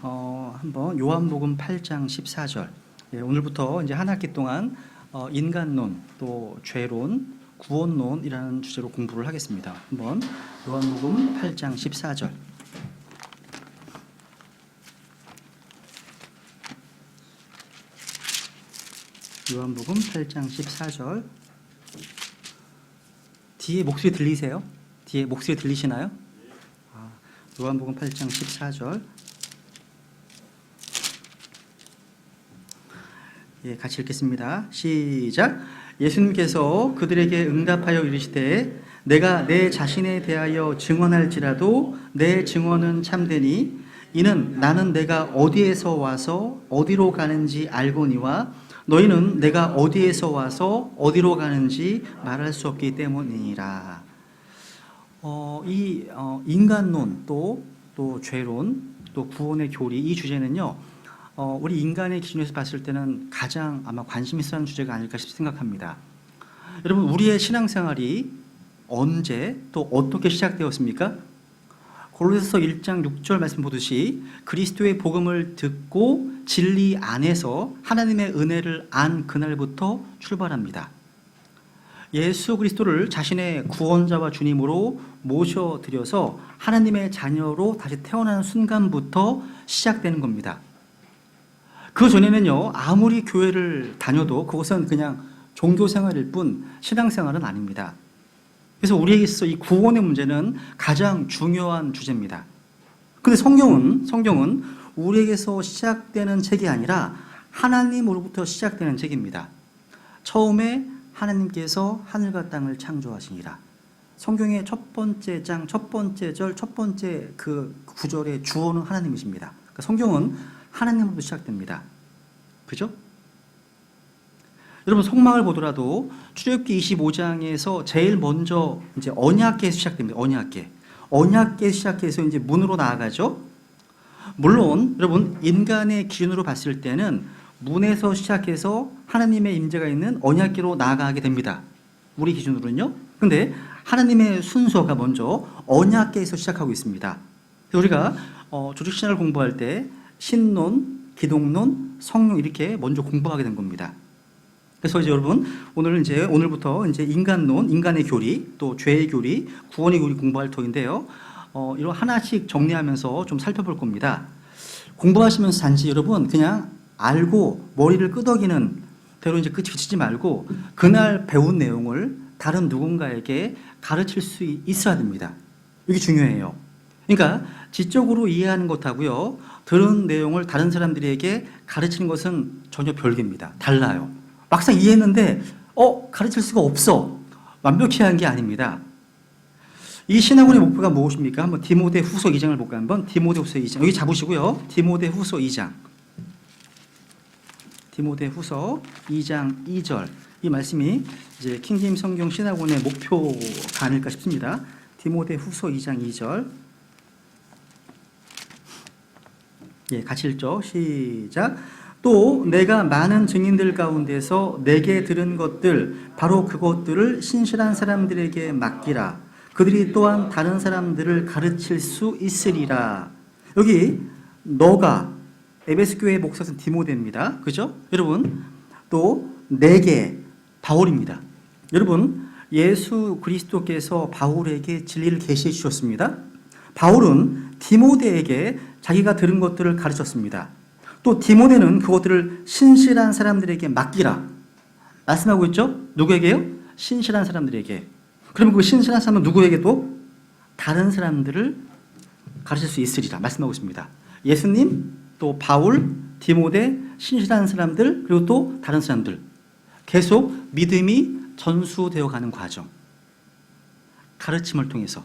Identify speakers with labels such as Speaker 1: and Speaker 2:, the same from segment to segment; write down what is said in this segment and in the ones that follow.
Speaker 1: 한번 요한복음 8장 14절. 오늘부터 이제 한 학기 동안 인간론, 또 죄론, 구원론이라는 주제로 공부를 하겠습니다. 한번 요한복음 8장 14절. 요한복음 8장 14절. 뒤에 목소리 들리세요? 뒤에 목소리 들리시나요? 요한복음 8장 14절. 같이 읽겠습니다. 시작. 예수님께서 그들에게 응답하여 이르시되 내가 내 자신에 대하여 증언할지라도 내 증언은 참되니 이는 나는 내가 어디에서 와서 어디로 가는지 알거니와 너희는 내가 어디에서 와서 어디로 가는지 말할 수 없기 때문이니라. 인간론, 또 죄론, 또 구원의 교리, 이 주제는요, 우리 인간의 기준에서 봤을 때는 가장 아마 관심 있어 하는 주제가 아닐까 생각합니다. 여러분, 우리의 신앙생활이 언제 또 어떻게 시작되었습니까? 골로새서 1장 6절 말씀 보듯이 그리스도의 복음을 듣고 진리 안에서 하나님의 은혜를 안 그날부터 출발합니다. 예수 그리스도를 자신의 구원자와 주님으로 모셔드려서 하나님의 자녀로 다시 태어나는 순간부터 시작되는 겁니다. 그 전에는요, 아무리 교회를 다녀도 그것은 그냥 종교생활일 뿐 신앙생활은 아닙니다. 그래서 우리에게 있어서 이 구원의 문제는 가장 중요한 주제입니다. 그런데 성경은 우리에게서 시작되는 책이 아니라 하나님으로부터 시작되는 책입니다. 처음에 하나님께서 하늘과 땅을 창조하시니라. 성경의 첫 번째 장, 첫 번째 절, 첫 번째 그 구절의 주어는 하나님이십니다. 그러니까 성경은 하나님으로부터 시작됩니다. 그죠? 여러분, 속망을 보더라도 출애굽기 25장에서 제일 먼저 이제 언약궤에서 시작됩니다. 언약궤 시작해서 이제 문으로 나아가죠. 물론 여러분, 인간의 기준으로 봤을 때는 문에서 시작해서 하나님의 임재가 있는 언약궤로 나아가게 됩니다. 우리 기준으로는요. 근데 하나님의 순서가 먼저 언약궤에서 시작하고 있습니다. 그래서 우리가 조직신학을 공부할 때 신론, 기독론, 성령 이렇게 먼저 공부하게 된 겁니다. 그래서 이제 여러분, 오늘부터 이제 인간론, 인간의 교리, 또 죄의 교리, 구원의 교리 공부할 터인데요. 이런 하나씩 정리하면서 좀 살펴볼 겁니다. 공부하시면서 단지 여러분 그냥 알고 머리를 끄덕이는 대로 이제 끝이 그치지 말고 그날 배운 내용을 다른 누군가에게 가르칠 수 있어야 됩니다. 이게 중요해요. 그러니까 지적으로 이해하는 것하고요, 들은 내용을 다른 사람들에게 가르치는 것은 전혀 별개입니다. 달라요. 막상 이해했는데 가르칠 수가 없어. 완벽히 한 게 아닙니다. 이 신학원의 목표가 무엇입니까? 한번 디모데후서 2장을 볼까요? 한번 디모데후서 2장. 여기 잡으시고요. 디모데후서 2장. 디모데후서 2장 2절. 이 말씀이 이제 킹제임스 성경 신학원의 목표가 아닐까 싶습니다. 디모데후서 2장 2절. 같이 읽죠. 시작. 또 내가 많은 증인들 가운데서 내게 들은 것들 바로 그것들을 신실한 사람들에게 맡기라. 그들이 또한 다른 사람들을 가르칠 수 있으리라. 여기 너가 에베소 교회 목사는 디모데입니다. 그죠? 여러분, 또 내게 바울입니다. 여러분, 예수 그리스도께서 바울에게 진리를 계시해 주셨습니다. 바울은 디모데에게 자기가 들은 것들을 가르쳤습니다. 또 디모데는 그것들을 신실한 사람들에게 맡기라 말씀하고 있죠? 누구에게요? 신실한 사람들에게. 그러면 그 신실한 사람은 누구에게도? 다른 사람들을 가르칠 수 있으리라 말씀하고 있습니다. 예수님, 또 바울, 디모데, 신실한 사람들, 그리고 또 다른 사람들. 계속 믿음이 전수되어 가는 과정. 가르침을 통해서.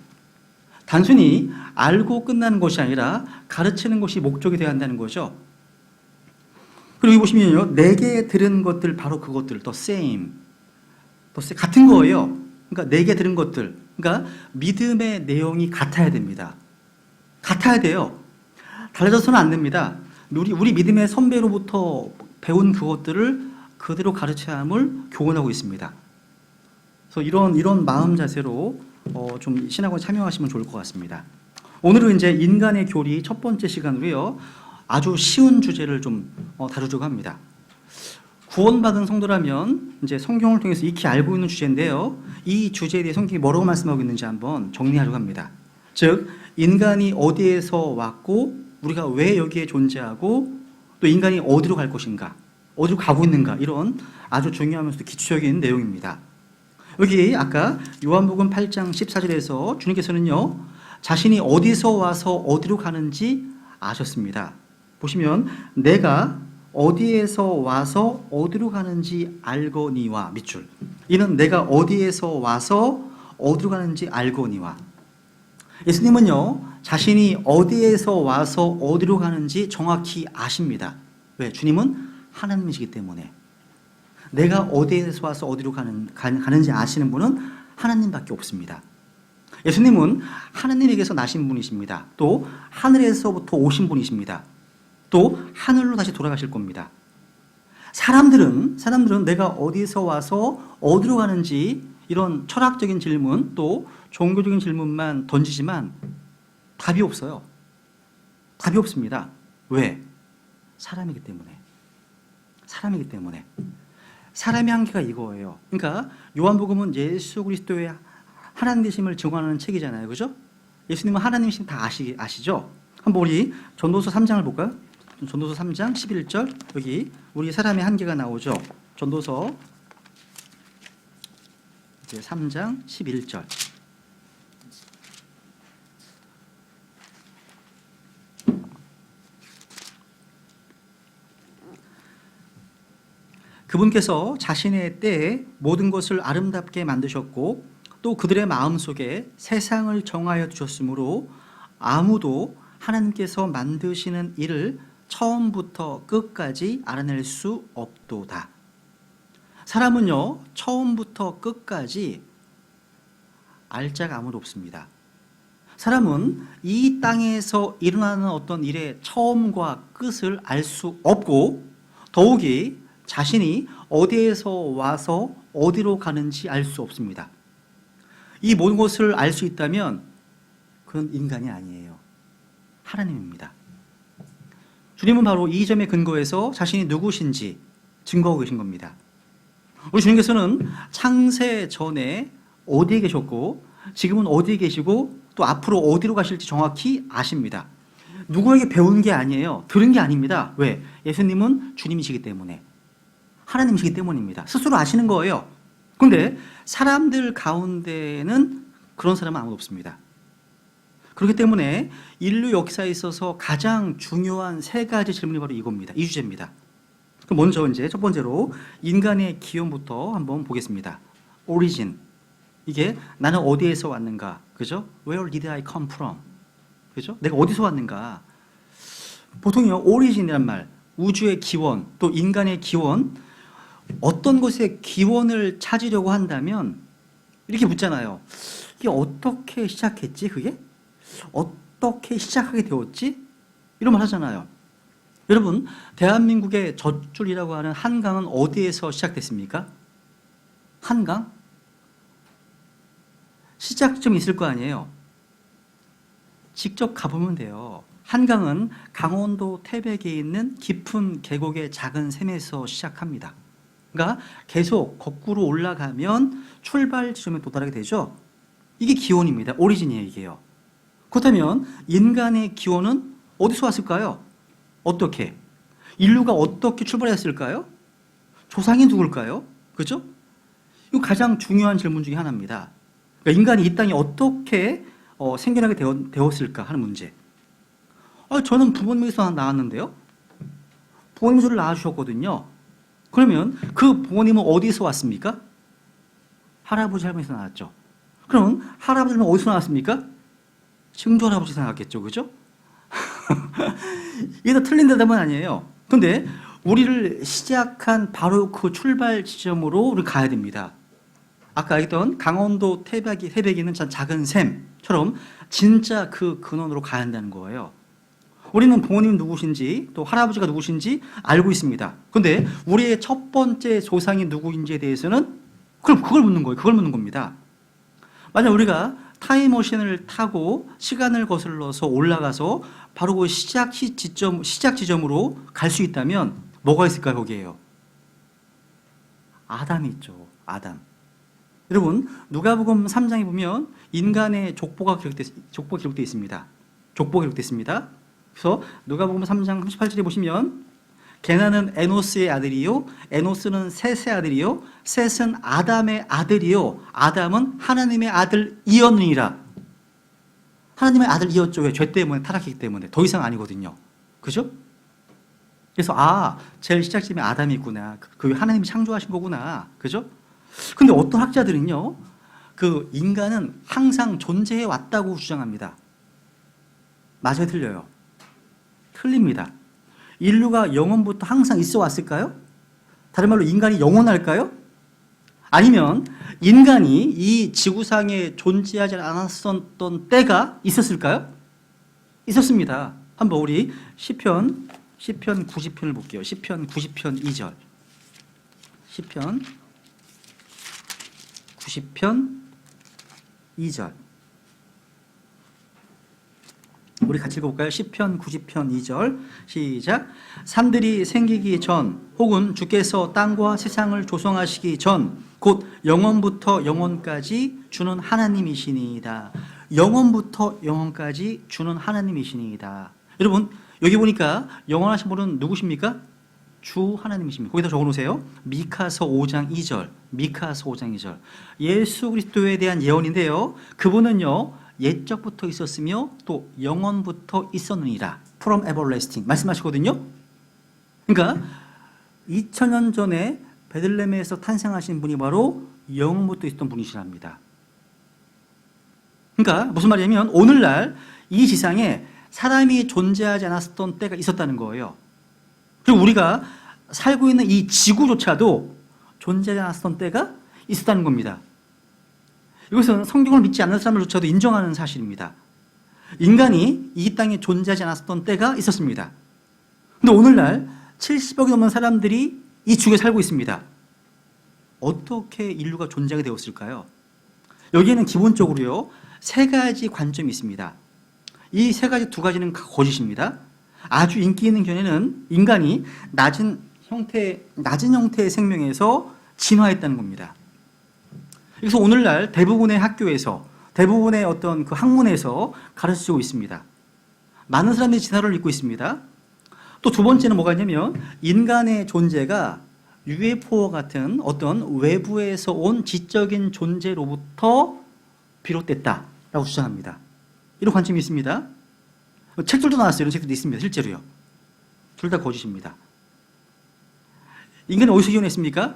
Speaker 1: 단순히 알고 끝나는 것이 아니라 가르치는 것이 목적이 되어야 한다는 거죠. 그리고 여기 보시면요, 내게 들은 것들 바로 그것들, the same, 같은 거예요. 그러니까 내게 들은 것들, 그러니까 믿음의 내용이 같아야 됩니다. 같아야 돼요. 달라져서는 안 됩니다. 우리 믿음의 선배로부터 배운 그것들을 그대로 가르쳐야 함을 교훈하고 있습니다. 그래서 이런 마음 자세로 좀 신학원에 참여하시면 좋을 것 같습니다. 오늘은 이제 인간의 교리 첫 번째 시간으로요. 아주 쉬운 주제를 좀 다루려고 합니다. 구원받은 성도라면 이제 성경을 통해서 익히 알고 있는 주제인데요. 이 주제에 대해 성경이 뭐라고 말씀하고 있는지 한번 정리하려고 합니다. 즉, 인간이 어디에서 왔고 우리가 왜 여기에 존재하고 또 인간이 어디로 갈 것인가, 어디로 가고 있는가, 이런 아주 중요하면서도 기초적인 내용입니다. 여기 아까 요한복음 8장 14절에서 주님께서는요, 자신이 어디서 와서 어디로 가는지 아셨습니다. 보시면 내가 어디에서 와서 어디로 가는지 알거니와 밑줄, 이는 내가 어디에서 와서 어디로 가는지 알거니와. 예수님은요, 자신이 어디에서 와서 어디로 가는지 정확히 아십니다. 왜? 주님은 하나님이시기 때문에. 내가 어디에서 와서 어디로 가는지 아시는 분은 하나님밖에 없습니다. 예수님은 하나님에게서 나신 분이십니다. 또 하늘에서부터 오신 분이십니다. 또 하늘로 다시 돌아가실 겁니다. 사람들은 내가 어디서 와서 어디로 가는지 이런 철학적인 질문 또 종교적인 질문만 던지지만 답이 없어요. 답이 없습니다. 왜? 사람이기 때문에. 사람의 한계가 이거예요. 그러니까 요한복음은 예수 그리스도의 하나님 되심을 증언하는 책이잖아요. 그죠? 예수님은 하나님이신 다 아시죠? 한번 우리 전도서 3장을 볼까요? 전도서 3장 11절, 여기 우리 사람의 한계가 나오죠. 전도서 3장 11절. 그분께서 자신의 때에 모든 것을 아름답게 만드셨고 또 그들의 마음속에 세상을 정하여 두셨으므로 아무도 하나님께서 만드시는 일을 처음부터 끝까지 알아낼 수 없도다. 사람은요, 처음부터 끝까지 알 자가 아무도 없습니다. 사람은 이 땅에서 일어나는 어떤 일의 처음과 끝을 알 수 없고 더욱이 자신이 어디에서 와서 어디로 가는지 알 수 없습니다. 이 모든 것을 알 수 있다면 그건 인간이 아니에요. 하나님입니다. 주님은 바로 이 점에 근거해서 자신이 누구신지 증거하고 계신 겁니다. 우리 주님께서는 창세 전에 어디에 계셨고 지금은 어디에 계시고 또 앞으로 어디로 가실지 정확히 아십니다. 누구에게 배운 게 아니에요. 들은 게 아닙니다. 왜? 예수님은 주님이시기 때문에, 하나님이시기 때문입니다. 스스로 아시는 거예요. 그런데 사람들 가운데는 그런 사람은 아무도 없습니다. 그렇기 때문에 인류 역사에 있어서 가장 중요한 세 가지 질문이 바로 이겁니다. 이 주제입니다. 그럼 먼저 이제 첫 번째로 인간의 기원부터 한번 보겠습니다. origin. 이게 나는 어디에서 왔는가? 그죠? Where did I come from? 그죠? 내가 어디서 왔는가? 보통요, origin이란 말, 우주의 기원, 또 인간의 기원, 어떤 것의 기원을 찾으려고 한다면 이렇게 묻잖아요. 이게 어떻게 시작했지? 그게? 어떻게 시작하게 되었지? 이런 말 하잖아요. 여러분, 대한민국의 젖줄이라고 하는 한강은 어디에서 시작됐습니까? 한강? 시작점이 있을 거 아니에요. 직접 가보면 돼요. 한강은 강원도 태백에 있는 깊은 계곡의 작은 샘에서 시작합니다. 그러니까 계속 거꾸로 올라가면 출발 지점에 도달하게 되죠. 이게 기원입니다. 오리진이에요, 이게요. 그렇다면 인간의 기원은 어디서 왔을까요? 어떻게? 인류가 어떻게 출발했을까요? 조상이 누굴까요? 그죠? 이거 가장 중요한 질문 중에 하나입니다. 그러니까 인간이 이 땅에 어떻게 생겨나게 되었을까 하는 문제. 저는 부모님에서 나왔는데요. 부모님 저를 낳아주셨거든요. 그러면 그 부모님은 어디서 왔습니까? 할아버지 할머니에서 나왔죠. 그럼 할아버지는 어디서 나왔습니까? 증조 할아버지에서 나왔겠죠. 그죠? 이게 다 틀린 대답은 아니에요. 근데 우리를 시작한 바로 그 출발 지점으로 우리 가야 됩니다. 아까 얘기했던 강원도 태백에 있는 작은 샘처럼 진짜 그 근원으로 가야 한다는 거예요. 우리는 부모님 누구신지 또 할아버지가 누구신지 알고 있습니다. 그런데 우리의 첫 번째 조상이 누구인지에 대해서는 그걸 묻는 거예요. 그걸 묻는 겁니다. 만약 우리가 타임머신을 타고 시간을 거슬러서 올라가서 바로 그 시작 지점으로 갈 수 있다면 뭐가 있을까요? 거기에요. 아담이 있죠. 아담. 여러분, 누가복음 3장에 보면 인간의 족보가 기록되어 있습니다. 족보가 기록됐습니다. 그래서 누가복음 3장 38절에 보시면 게나는 에노스의 아들이요, 에노스는 셋의 아들이요, 셋은 아담의 아들이요, 아담은 하나님의 아들이었느니라. 하나님의 아들이었죠. 왜? 죄 때문에, 타락했기 때문에. 더 이상 아니거든요. 그죠? 그래서 제일 시작점에 아담이 있구나. 그 하나님이 창조하신 거구나. 그죠? 근데 어떤 학자들은요, 그 인간은 항상 존재해 왔다고 주장합니다. 맞아요, 틀려요? 틀립니다. 인류가 영원부터 항상 있어 왔을까요? 다른 말로 인간이 영원할까요? 아니면 인간이 이 지구상에 존재하지 않았었던 때가 있었을까요? 있었습니다. 한번 우리 시편 90편을 볼게요. 시편 90편 2절. 시편 90편 2절. 우리 같이 읽어볼까요? 시편 90편 2절 시작. 산들이 생기기 전 혹은 주께서 땅과 세상을 조성하시기 전 곧 영원부터 영원까지 주는 하나님이시니이다. 영원부터 영원까지 주는 하나님이시니이다. 여러분, 여기 보니까 영원하신 분은 누구십니까? 주 하나님이십니다. 거기다 적어놓으세요. 미카서 5장 2절. 미카서 5장 2절. 예수 그리스도에 대한 예언인데요, 그분은요 옛적부터 있었으며 또 영원부터 있었느니라. From everlasting 말씀하시거든요. 그러니까 2000년 전에 베들레헴에서 탄생하신 분이 바로 영원부터 있었던 분이시랍니다. 그러니까 무슨 말이냐면 오늘날 이 지상에 사람이 존재하지 않았던 때가 있었다는 거예요. 그리고 우리가 살고 있는 이 지구조차도 존재하지 않았던 때가 있었다는 겁니다. 이것은 성경을 믿지 않는 사람들조차도 인정하는 사실입니다. 인간이 이 땅에 존재하지 않았던 때가 있었습니다. 그런데 오늘날 70억이 넘는 사람들이 이 지구에 살고 있습니다. 어떻게 인류가 존재하게 되었을까요? 여기에는 기본적으로요, 세 가지 관점이 있습니다. 이 세 가지, 두 가지는 거짓입니다. 아주 인기 있는 견해는 인간이 낮은 형태의 생명에서 진화했다는 겁니다. 그래서 오늘날 대부분의 학교에서, 대부분의 어떤 그 학문에서 가르치고 있습니다. 많은 사람들이 진화를 믿고 있습니다. 또 두 번째는 뭐가 있냐면 인간의 존재가 UFO와 같은 어떤 외부에서 온 지적인 존재로부터 비롯됐다라고 주장합니다. 이런 관점이 있습니다. 책들도 나왔어요. 이런 책들도 있습니다. 실제로요. 둘 다 거짓입니다. 인간이 어디서 기원했습니까?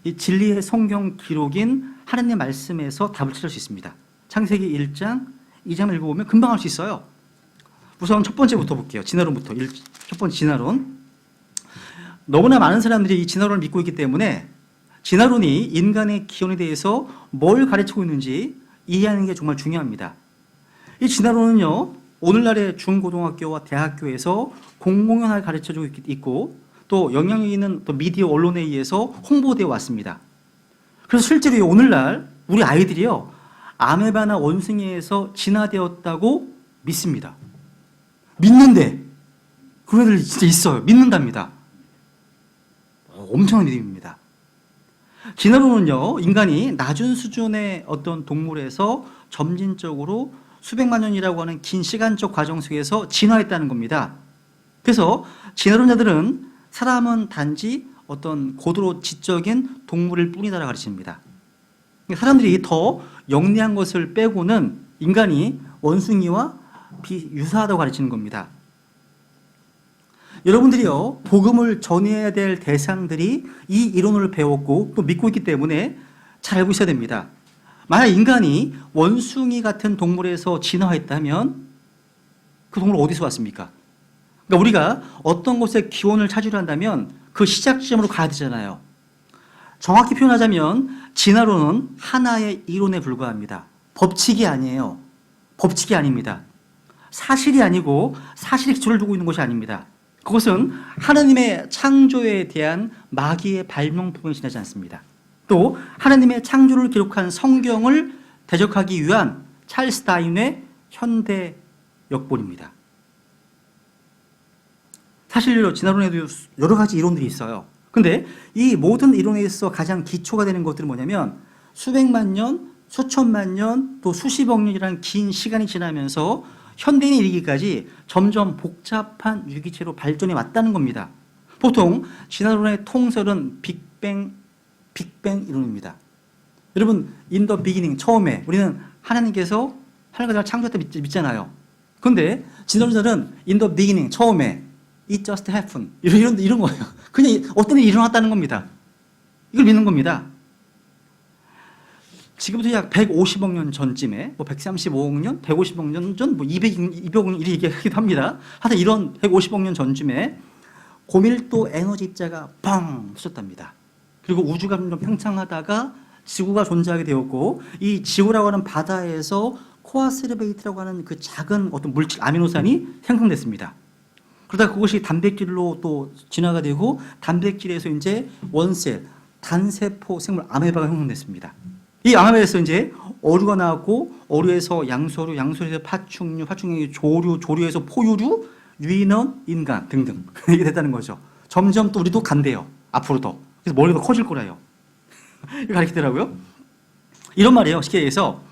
Speaker 1: 이 진리의 성경 기록인 하나님의 말씀에서 답을 찾을 수 있습니다. 창세기 1장, 2장을 읽어보면 금방 알 수 있어요. 우선 첫 번째부터 볼게요. 진화론부터. 첫 번째 진화론. 너무나 많은 사람들이 이 진화론을 믿고 있기 때문에 진화론이 인간의 기원에 대해서 뭘 가르치고 있는지 이해하는 게 정말 중요합니다. 이 진화론은요, 오늘날의 중고등학교와 대학교에서 공공연하게 가르쳐주고 있고 또 영향력 있는 또 미디어 언론에 의해서 홍보되어 왔습니다. 그래서 실제로 오늘날 우리 아이들이요, 아메바나 원숭이에서 진화되었다고 믿습니다. 믿는데 그런 애들 진짜 있어요. 믿는답니다. 엄청난 믿음입니다. 진화론은요, 인간이 낮은 수준의 어떤 동물에서 점진적으로 수백만 년이라고 하는 긴 시간적 과정 속에서 진화했다는 겁니다. 그래서 진화론자들은 사람은 단지 어떤 고도로 지적인 동물일 뿐이다라고 가르칩니다. 사람들이 더 영리한 것을 빼고는 인간이 원숭이와 유사하다고 가르치는 겁니다. 여러분들이요, 복음을 전해야 될 대상들이 이 이론을 배웠고 또 믿고 있기 때문에 잘 알고 있어야 됩니다. 만약 인간이 원숭이 같은 동물에서 진화했다면 그 동물 어디서 왔습니까? 그러니까 우리가 어떤 곳에 기원을 찾으려 한다면 그 시작 지점으로 가야 되잖아요. 정확히 표현하자면 진화론은 하나의 이론에 불과합니다. 법칙이 아니에요. 법칙이 아닙니다. 사실이 아니고 사실에 기초를 두고 있는 것이 아닙니다. 그것은 하나님의 창조에 대한 마귀의 발명품에 지나지 않습니다. 또 하나님의 창조를 기록한 성경을 대적하기 위한 찰스 다윈의 현대 역본입니다. 사실 진화론에도 여러 가지 이론들이 있어요. 근데 이 모든 이론에 있어 가장 기초가 되는 것들은 뭐냐면 수백만 년, 수천만 년, 또 수십억 년이라는 긴 시간이 지나면서 현대인이 이르기까지 점점 복잡한 유기체로 발전해 왔다는 겁니다. 보통 진화론의 통설은 빅뱅 이론입니다. 여러분, in the beginning, 처음에 우리는 하나님께서 하늘과 땅을 창조했다 믿잖아요. 그런데 진화론자는 in the beginning, 처음에 it just happened 이런 거예요. 그냥 어떤 일이 일어났다는 겁니다. 이걸 믿는 겁니다. 지금부터 약 150억 년 전쯤에 뭐 135억 년, 150억 년 전, 뭐 200억 년 이렇게 얘기하기도 합니다. 하여튼 이런 150억 년 전쯤에 고밀도 에너지 입자가 뻥 터졌답니다. 그리고 우주가 좀 팽창하다가 지구가 존재하게 되었고, 이 지구라고 하는 바다에서 코아스르베이트라고 하는 그 작은 어떤 물질 아미노산이 생성됐습니다. 그러다 그것이 단백질로 또 진화가 되고, 단백질에서 이제 원셀, 단세포 생물 아메바가 형성됐습니다. 이 아메바에서 이제 어류가 나왔고, 어류에서 양서류, 양서류에서 파충류, 파충류에서 조류, 조류에서 포유류, 유인원, 인간 등등 이게 됐다는 거죠. 점점 또 우리도 간대요. 앞으로도. 그래서 머리가 커질 거라요. 이거 가르치더라고요. 이런 말이에요. 쉽게 얘기해서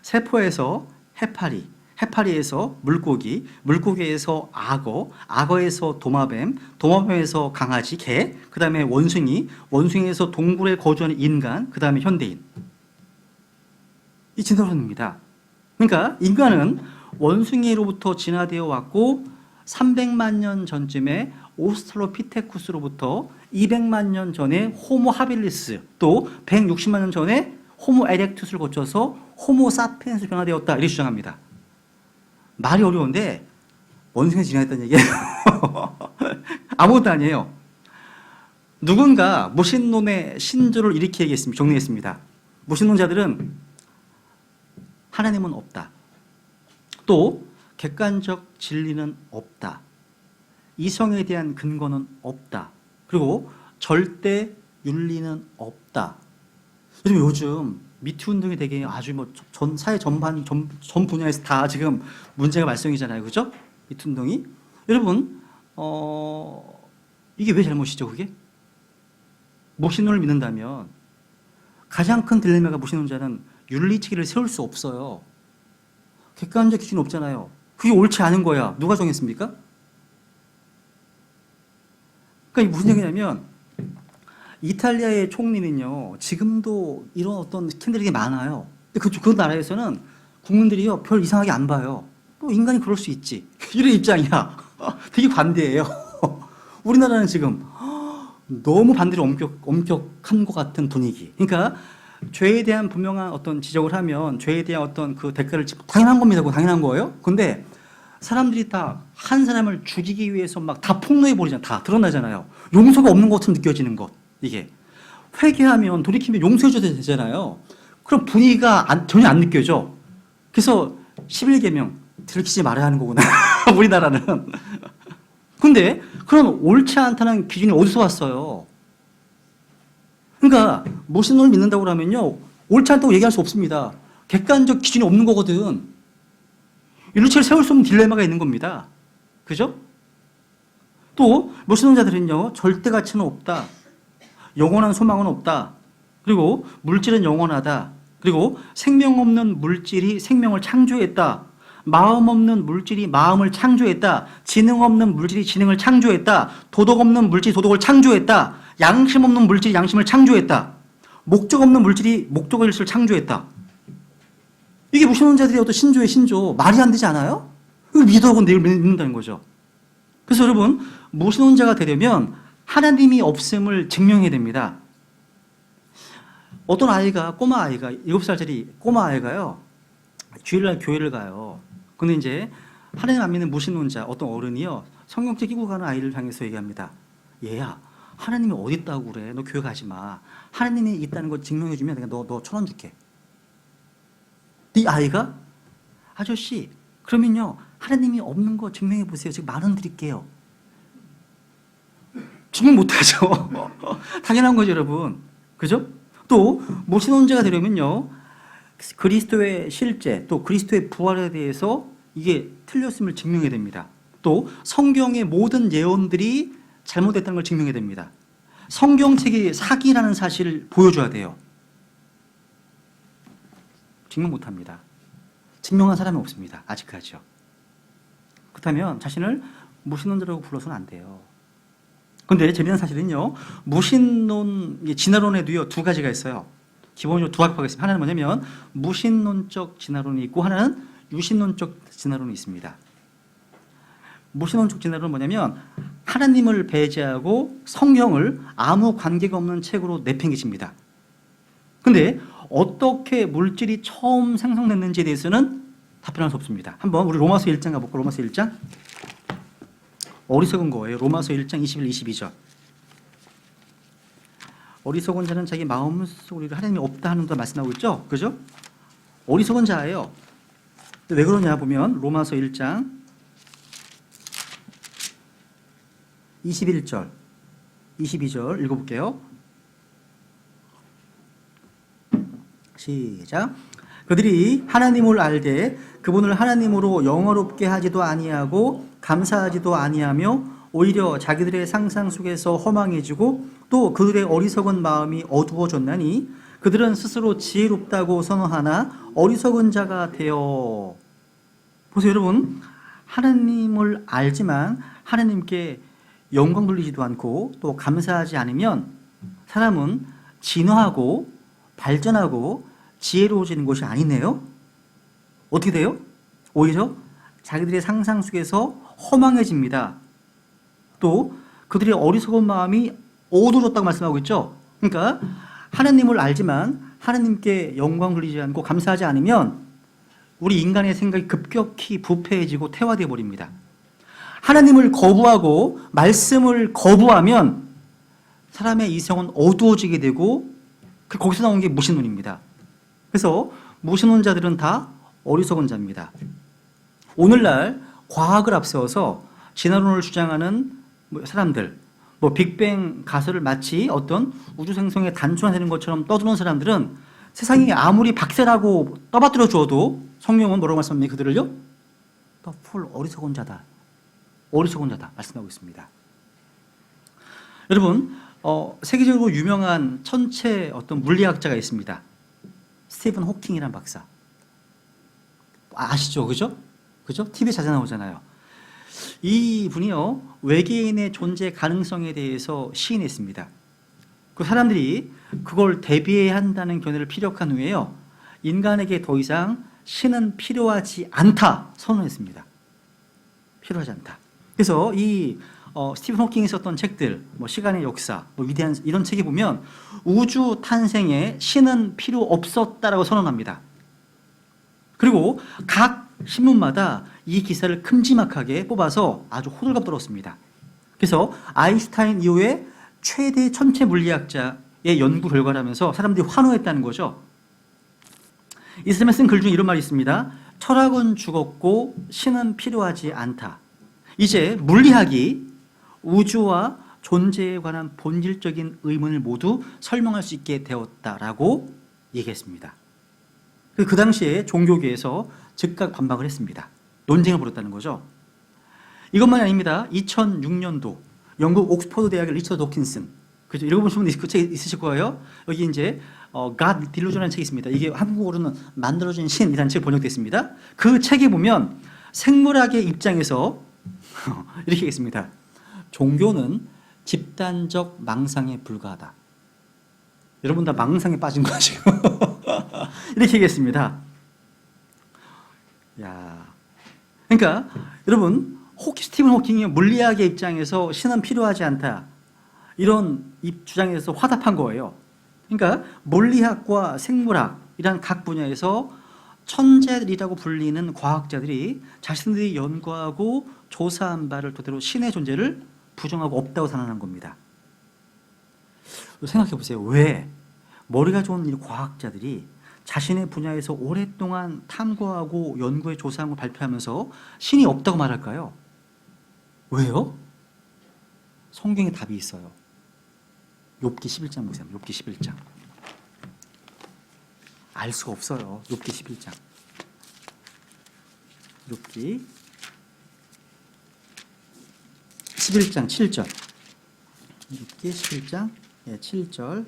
Speaker 1: 세포에서 해파리, 해파리에서 물고기, 물고기에서 악어, 악어에서 도마뱀, 도마뱀에서 강아지, 개, 그 다음에 원숭이, 원숭이에서 동굴에 거주하는 인간, 그 다음에 현대인. 이 진화론입니다. 그러니까 인간은 원숭이로부터 진화되어 왔고 300만 년 전쯤에 오스트랄로피테쿠스로부터 200만 년 전에 호모 하빌리스, 또 160만 년 전에 호모 에렉투스를 거쳐서 호모 사피엔스로 변화되었다 이렇게 주장합니다. 말이 어려운데 원숭이에서 진화했다는 얘기예요. 아무것도 아니에요. 누군가 무신론의 신조를 이렇게 얘기했습니다. 정리했습니다. 무신론자들은 하나님은 없다. 또 객관적 진리는 없다. 이성에 대한 근거는 없다. 그리고 절대 윤리는 없다. 요즘 미투 운동이 되게 아주 뭐 전 사회 전반 전 분야에서 다 지금 문제가 발생이잖아요, 그죠? 미투 운동이. 여러분, 이게 왜 잘못이죠, 그게? 무신론을 믿는다면 가장 큰 딜레마가 무신론자는 윤리 체계를 세울 수 없어요. 객관적 기준이 없잖아요. 그게 옳지 않은 거야. 누가 정했습니까? 그러니까 무슨 얘기냐면 이탈리아의 총리는요, 지금도 이런 어떤 스캔들이 많아요. 근데 그 나라에서는 국민들이요, 별 이상하게 안 봐요. 뭐 인간이 그럴 수 있지. 이런 입장이야. 되게 반대예요. 우리나라는 지금 너무 반대로 엄격한 것 같은 분위기. 그러니까 죄에 대한 분명한 어떤 지적을 하면 죄에 대한 어떤 그 대가를 당연한 겁니다. 그거 당연한 거예요. 근데 사람들이 다 한 사람을 죽이기 위해서 막 다 폭로해 버리잖아요. 다 드러나잖아요. 용서가 없는 것처럼 느껴지는 것. 이게 회개하면 돌이키면 용서해 줘야 되잖아요. 그럼 분위기가 전혀 안 느껴져. 그래서 11계명 들키지 말아야 하는 거구나. 우리나라는. 근데 그런 옳지 않다는 기준이 어디서 왔어요? 그러니까 무신론을 믿는다고 하면요, 옳지 않다고 얘기할 수 없습니다. 객관적 기준이 없는 거거든. 윤리체를 세울 수 없는 딜레마가 있는 겁니다. 그죠? 또 무신론자들은요, 절대 가치는 없다. 영원한 소망은 없다. 그리고 물질은 영원하다. 그리고 생명 없는 물질이 생명을 창조했다. 마음 없는 물질이 마음을 창조했다. 지능 없는 물질이 지능을 창조했다. 도덕 없는 물질이 도덕을 창조했다. 양심 없는 물질이 양심을 창조했다. 목적 없는 물질이 목적을 창조했다. 이게 무신론자들의 어떤 신조의 신조. 말이 안 되지 않아요? 이걸 믿어하고 내일 믿는다는 거죠. 그래서 여러분, 무신론자가 되려면 하나님이 없음을 증명해야 됩니다. 어떤 아이가, 꼬마 아이가, 7살짜리 꼬마 아이가요, 주일날 교회를 가요. 근데 이제 하나님 안 믿는 무신론자, 어떤 어른이요, 성경책 끼고 가는 아이를 향해서 얘기합니다. 얘야, 하나님이 어디 있다고 그래? 너 교회 가지 마. 하나님이 있다는 거 증명해주면 내가 너 1,000원 줄게. 이 아이가, 아저씨, 그러면요, 하나님이 없는 거 증명해 보세요. 지금 10,000원 드릴게요. 증명 못하죠. 당연한 거죠, 여러분. 그죠? 또 무신론자가 되려면요, 그리스도의 실제 또 그리스도의 부활에 대해서 이게 틀렸음을 증명해야 됩니다. 또 성경의 모든 예언들이 잘못됐다는 걸 증명해야 됩니다. 성경책이 사기라는 사실을 보여줘야 돼요. 증명 못합니다. 증명한 사람이 없습니다. 아직까지요. 그렇다면 자신을 무신론자라고 불러서는 안 돼요. 그런데 재미난 사실은요, 무신론, 진화론에도요, 두 가지가 있어요. 기본적으로 두 학파가 있습니다. 하나는 뭐냐면 무신론적 진화론이 있고 하나는 유신론적 진화론이 있습니다. 무신론적 진화론은 뭐냐면 하나님을 배제하고 성경을 아무 관계가 없는 책으로 내팽개칩니다. 근데 어떻게 물질이 처음 생성됐는지에 대해서는 답변할 수 없습니다. 한번 우리 로마서 1장 가볼까요? 로마서 1장. 어리석은 거예요. 로마서 1장 21, 22절. 어리석은 자는 자기 마음속으로 하나님이 없다 하는 거 말씀하고 있죠? 그죠? 어리석은 자예요. 왜 그러냐 보면 로마서 1장 21절, 22절 읽어볼게요. 시작. 그들이 하나님을 알되 그분을 하나님으로 영화롭게 하지도 아니하고 감사하지도 아니하며 오히려 자기들의 상상 속에서 허망해지고 또 그들의 어리석은 마음이 어두워졌나니 그들은 스스로 지혜롭다고 선언하나 어리석은 자가 되어. 보세요 여러분, 하나님을 알지만 하나님께 영광 돌리지도 않고 또 감사하지 않으면 사람은 진화하고 발전하고 지혜로워지는 것이 아니네요. 어떻게 돼요? 오히려 자기들의 상상 속에서 허망해집니다. 또 그들의 어리석은 마음이 어두워졌다고 말씀하고 있죠. 그러니까 하나님을 알지만 하나님께 영광 돌리지 않고 감사하지 않으면 우리 인간의 생각이 급격히 부패해지고 태화되어 버립니다. 하나님을 거부하고 말씀을 거부하면 사람의 이성은 어두워지게 되고 거기서 나온 게 무신론입니다. 그래서 무신론자들은 다 어리석은 자입니다. 오늘날 과학을 앞세워서 진화론을 주장하는 사람들, 빅뱅 가설을 마치 어떤 우주 생성에 단순화되는 것처럼 떠드는 사람들은 세상이 아무리 박세라고 떠받들어 주어도 성경은 뭐라고 말씀합니까? 그들을요? 풀 어리석은 자다. 어리석은 자다 말씀하고 있습니다. 여러분, 세계적으로 유명한 천체 어떤 물리학자가 있습니다. 스티븐 호킹이라는 박사. 아시죠? 그죠? 그죠? TV에 자주 나오잖아요. 이 분이요, 외계인의 존재 가능성에 대해서 시인했습니다. 그 사람들이 그걸 대비해야 한다는 견해를 피력한 후에요, 인간에게 더 이상 신은 필요하지 않다 선언했습니다. 필요하지 않다. 그래서 이 스티븐 호킹이 썼던 책들, 시간의 역사, 위대한 이런 책에 보면 우주 탄생에 신은 필요 없었다라고 선언합니다. 그리고 각 신문마다 이 기사를 큼지막하게 뽑아서 아주 호들갑 떨었습니다. 그래서 아인슈타인 이후에 최대 천체 물리학자의 연구 결과라면서 사람들이 환호했다는 거죠. 이 사람이 쓴 글 중에 이런 말이 있습니다. 철학은 죽었고 신은 필요하지 않다. 이제 물리학이 우주와 존재에 관한 본질적인 의문을 모두 설명할 수 있게 되었다라고 얘기했습니다. 그 당시에 종교계에서 즉각 반박을 했습니다. 논쟁을 벌였다는 거죠. 이것만이 아닙니다. 2006년도 영국 옥스퍼드 대학의 리처드 도킨슨, 그죠? 읽어보신 분 그 책 있으실 거예요. 여기 이제 God Delusion이라는 책이 있습니다. 이게 한국어로는 만들어진 신이라는 책이 번역됐습니다. 그 책에 보면 생물학의 입장에서 이렇게 얘기했습니다. 종교는 집단적 망상에 불과하다. 여러분 다 망상에 빠진 거 지금. 이렇게 얘기했습니다. 야, 그러니까 여러분, 스티븐 호킹이 물리학의 입장에서 신은 필요하지 않다, 이런 주장에서 화답한 거예요. 그러니까 물리학과 생물학이란 각 분야에서 천재들이라고 불리는 과학자들이 자신들이 연구하고 조사한 바를 토대로 신의 존재를 부정하고 없다고 선언한 겁니다. 생각해 보세요. 왜 머리가 좋은 이 과학자들이 자신의 분야에서 오랫동안 탐구하고 연구해 조사한 걸 발표하면서 신이 없다고 말할까요? 왜요? 성경에 답이 있어요. 욥기 11장 보세요. 욥기 11장. 알 수가 없어요. 욥기 11장. 욥기 11장 7절. 욥기 11장 7절.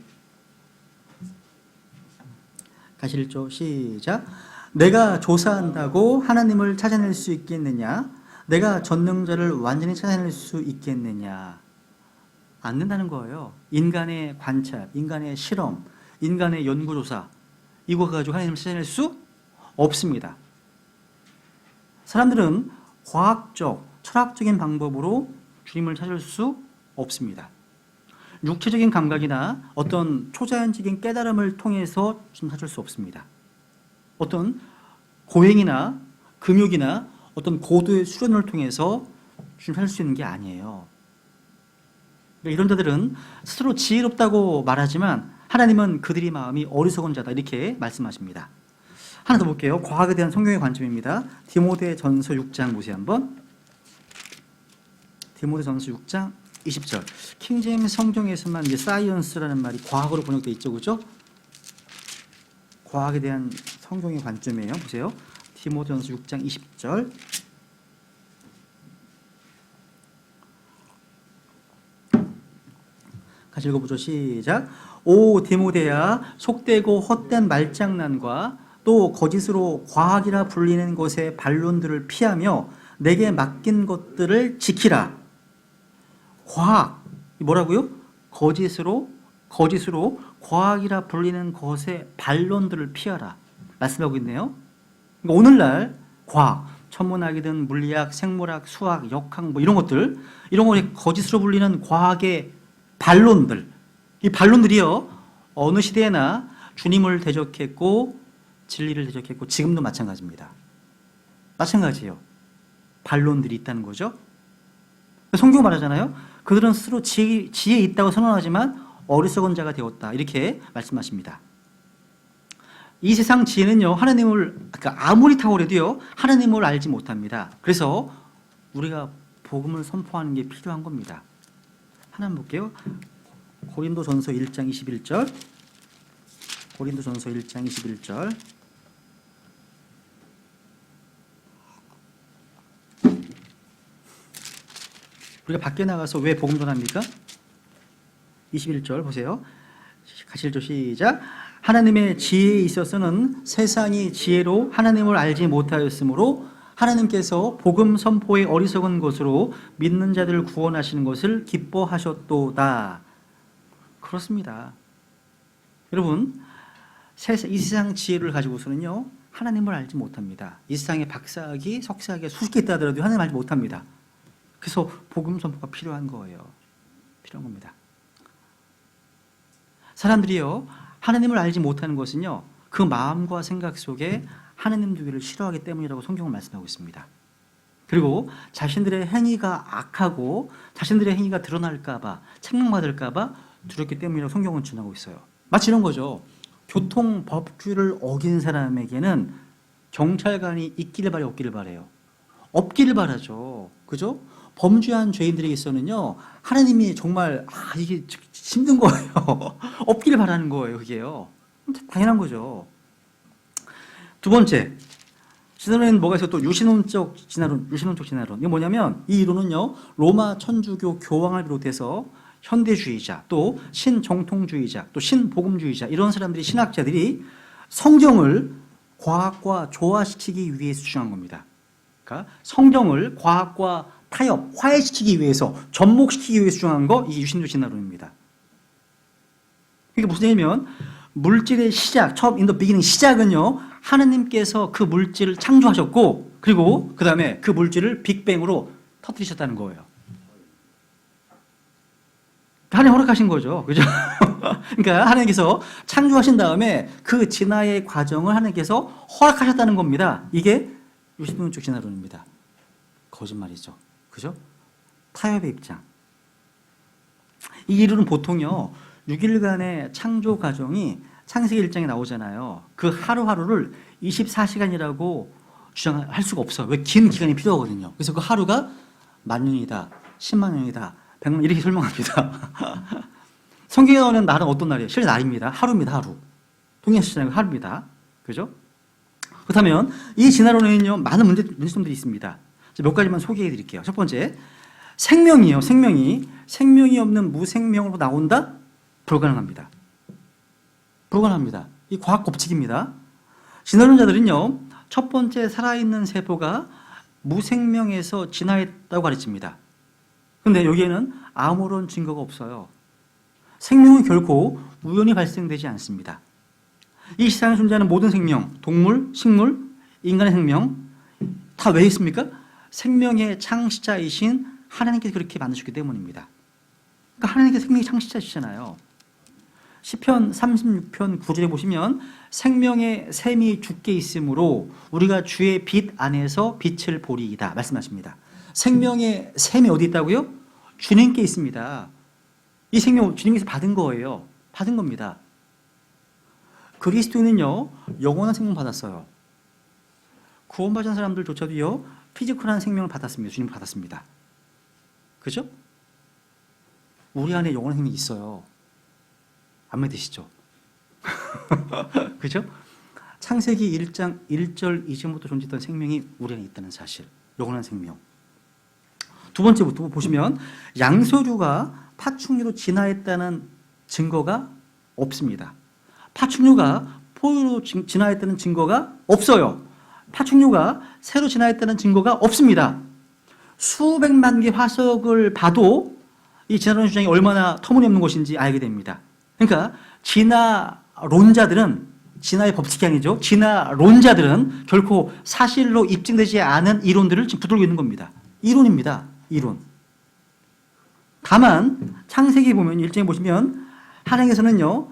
Speaker 1: 가실조 시작. 내가 조사한다고 하나님을 찾아낼 수 있겠느냐? 내가 전능자를 완전히 찾아낼 수 있겠느냐? 안 된다는 거예요. 인간의 관찰, 인간의 실험, 인간의 연구조사 이거 가지고 하나님을 찾아낼 수 없습니다. 사람들은 과학적, 철학적인 방법으로 주님을 찾을 수 없습니다. 육체적인 감각이나 어떤 초자연적인 깨달음을 통해서 주님 찾을 수 없습니다. 어떤 고행이나 금욕이나 어떤 고도의 수련을 통해서 주님 찾을 수 있는 게 아니에요. 이런 자들은 스스로 지혜롭다고 말하지만 하나님은 그들의 마음이 어리석은 자다 이렇게 말씀하십니다. 하나 더 볼게요. 과학에 대한 성경의 관점입니다. 디모데전서 6장 보세요 한번. 디모데전서 6장 20절. 킹제임스 성경에서만 이제 사이언스라는 말이 과학으로 번역되어 있죠, 그죠? 과학에 대한 성경의 관점이에요. 보세요. 디모데전서 6장 20절. 같이 읽어보죠. 시작. 오 디모데야, 속되고 헛된 말장난과 또 거짓으로 과학이라 불리는 것의 반론들을 피하며 내게 맡긴 것들을 지키라. 과학, 뭐라고요? 거짓으로 과학이라 불리는 것의 반론들을 피하라 말씀하고 있네요. 그러니까 오늘날 과학, 천문학이든 물리학, 생물학, 수학, 역학 뭐 이런 것들, 이런 거 거짓으로 불리는 과학의 반론들, 이 반론들이요 어느 시대에나 주님을 대적했고 진리를 대적했고 지금도 마찬가지입니다. 마찬가지예요. 반론들이 있다는 거죠. 성경 말하잖아요. 그들은 스스로 지혜 있다고 선언하지만 어리석은 자가 되었다 이렇게 말씀하십니다. 이 세상 지혜는요 하나님을 아무리 탁월해도요 하나님을 알지 못합니다. 그래서 우리가 복음을 선포하는 게 필요한 겁니다. 하나 볼게요. 고린도전서 1장 21절. 고린도전서 1장 21절. 우리가 밖에 나가서 왜 복음 전합니까? 21절 보세요. 같이 읽죠. 시작. 하나님의 지혜에 있어서는 세상이 지혜로 하나님을 알지 못하였으므로 하나님께서 복음 선포의 어리석은 것으로 믿는 자들을 구원하시는 것을 기뻐하셨도다. 그렇습니다. 여러분, 이 세상 지혜를 가지고서는요 하나님을 알지 못합니다. 이 세상에 박사학위, 석사학위 수십 개 있다 하더라도 하나님 알지 못합니다. 그래서 복음 선포가 필요한 거예요. 필요한 겁니다. 사람들이요 하나님을 알지 못하는 것은요 그 마음과 생각 속에 하나님 두기를 싫어하기 때문이라고 성경은 말씀하고 있습니다. 그리고 자신들의 행위가 악하고 자신들의 행위가 드러날까 봐 책망받을까 봐 두렵기 때문이라고 성경은 전하고 있어요. 마치 이런 거죠. 교통법규를 어긴 사람에게는 경찰관이 있기를 바래 없기를 바래요? 없기를 바라죠. 그죠? 범죄한 죄인들에게 있어서는요 하나님이 정말 이게 힘든 거예요. 없기를 바라는 거예요. 그게요 당연한 거죠. 두 번째, 지난번에는 뭐가 있어? 또 유신론적 진화론. 이게 뭐냐면 이 이론은요 로마 천주교 교황을 비롯해서 현대주의자, 또 신정통주의자, 또 신복음주의자 이런 사람들이 신학자들이 성경을 과학과 조화시키기 위해서 주장한 겁니다. 그러니까 성경을 과학과 타협, 화해시키기 위해서, 접목시키기 위해서 주장한 거 이게 유신교 진화론입니다. 이게 무슨 얘기냐면 물질의 시작, 처음 in the beginning 시작은요 하나님께서 그 물질을 창조하셨고 그리고 그 다음에 그 물질을 빅뱅으로 터뜨리셨다는 거예요. 하나님 허락하신 거죠. 그죠? 그러니까 하나님께서 창조하신 다음에 그 진화의 과정을 하나님께서 허락하셨다는 겁니다. 이게 유신론적 진화론입니다. 거짓말이죠. 그죠? 타협의 입장. 이 이론은 보통요 6일간의 창조 과정이 창세기 1장에 나오잖아요. 그 하루하루를 24시간이라고 주장할 수가 없어요. 왜? 긴 기간이 필요하거든요. 그래서 그 하루가 10,000년이다, 10만 년이다, 100만 이렇게 설명합니다. 성경에 나오는 날은 어떤 날이에요? 실제 날입니다. 하루입니다. 하루. 동일시잖아요. 하루입니다. 그죠? 그렇다면 이 진화론에는요, 많은 문제점들이 있습니다. 몇 가지만 소개해 드릴게요. 첫 번째, 생명이에요. 생명이 없는 무생명으로 나온다? 불가능합니다. 불가능합니다. 이 과학 법칙입니다. 진화론자들은요, 첫 번째 살아있는 세포가 무생명에서 진화했다고 가르칩니다. 근데 여기에는 아무런 증거가 없어요. 생명은 결코 우연히 발생되지 않습니다. 이 세상에 존재하는 모든 생명, 동물, 식물, 인간의 생명 다 왜 있습니까? 생명의 창시자이신 하나님께서 그렇게 만드셨기 때문입니다. 그러니까 하나님께서 생명의 창시자시잖아요. 시편 36편 9절에 보시면 생명의 샘이 주께 있으므로 우리가 주의 빛 안에서 빛을 보리이다 말씀하십니다. 생명의 샘이 어디 있다고요? 주님께 있습니다. 이 생명 주님께서 받은 거예요. 받은 겁니다. 그리스도인은요, 영원한 생명 받았어요. 구원받은 사람들조차도요, 피지컬한 생명을 받았습니다. 주님 받았습니다. 그죠? 우리 안에 영원한 생명이 있어요. 안 믿으시죠? 그죠? 창세기 1장 1절 이전부터 존재했던 생명이 우리 안에 있다는 사실. 영원한 생명. 두 번째부터 보시면 양서류가 파충류로 진화했다는 증거가 없습니다. 파충류가 포유로 진화했다는 증거가 없어요. 파충류가 새로 진화했다는 증거가 없습니다. 수백만 개 화석을 봐도 이 진화론 주장이 얼마나 터무니없는 것인지 알게 됩니다. 그러니까 진화론자들은, 진화의 법칙이 아니죠, 진화론자들은 결코 사실로 입증되지 않은 이론들을 지금 붙들고 있는 겁니다. 이론입니다. 이론. 다만 창세기 보면 1장에 보시면 하나님께서는요,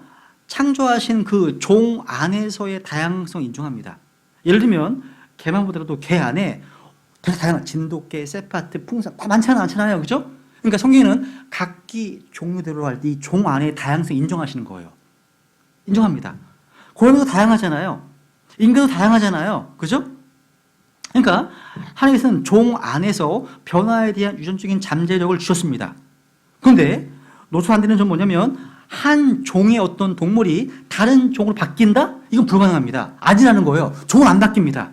Speaker 1: 창조하신 그 종 안에서의 다양성 인정합니다. 예를 들면 개만 보더라도 개 안에 되게 다양한 진돗개, 세파트, 풍선 다 많잖아요. 그죠? 그러니까 성경에는 각기 종류대로 할 때 이 종 안에 다양성 인정하시는 거예요. 인정합니다. 고양이도 다양하잖아요. 인간도 다양하잖아요. 그죠? 그러니까 하나님께서는 종 안에서 변화에 대한 유전적인 잠재력을 주셨습니다. 그런데 노출 안 되는 점 뭐냐면 한 종의 어떤 동물이 다른 종으로 바뀐다? 이건 불가능합니다. 아니라는 거예요. 종은 안 바뀝니다.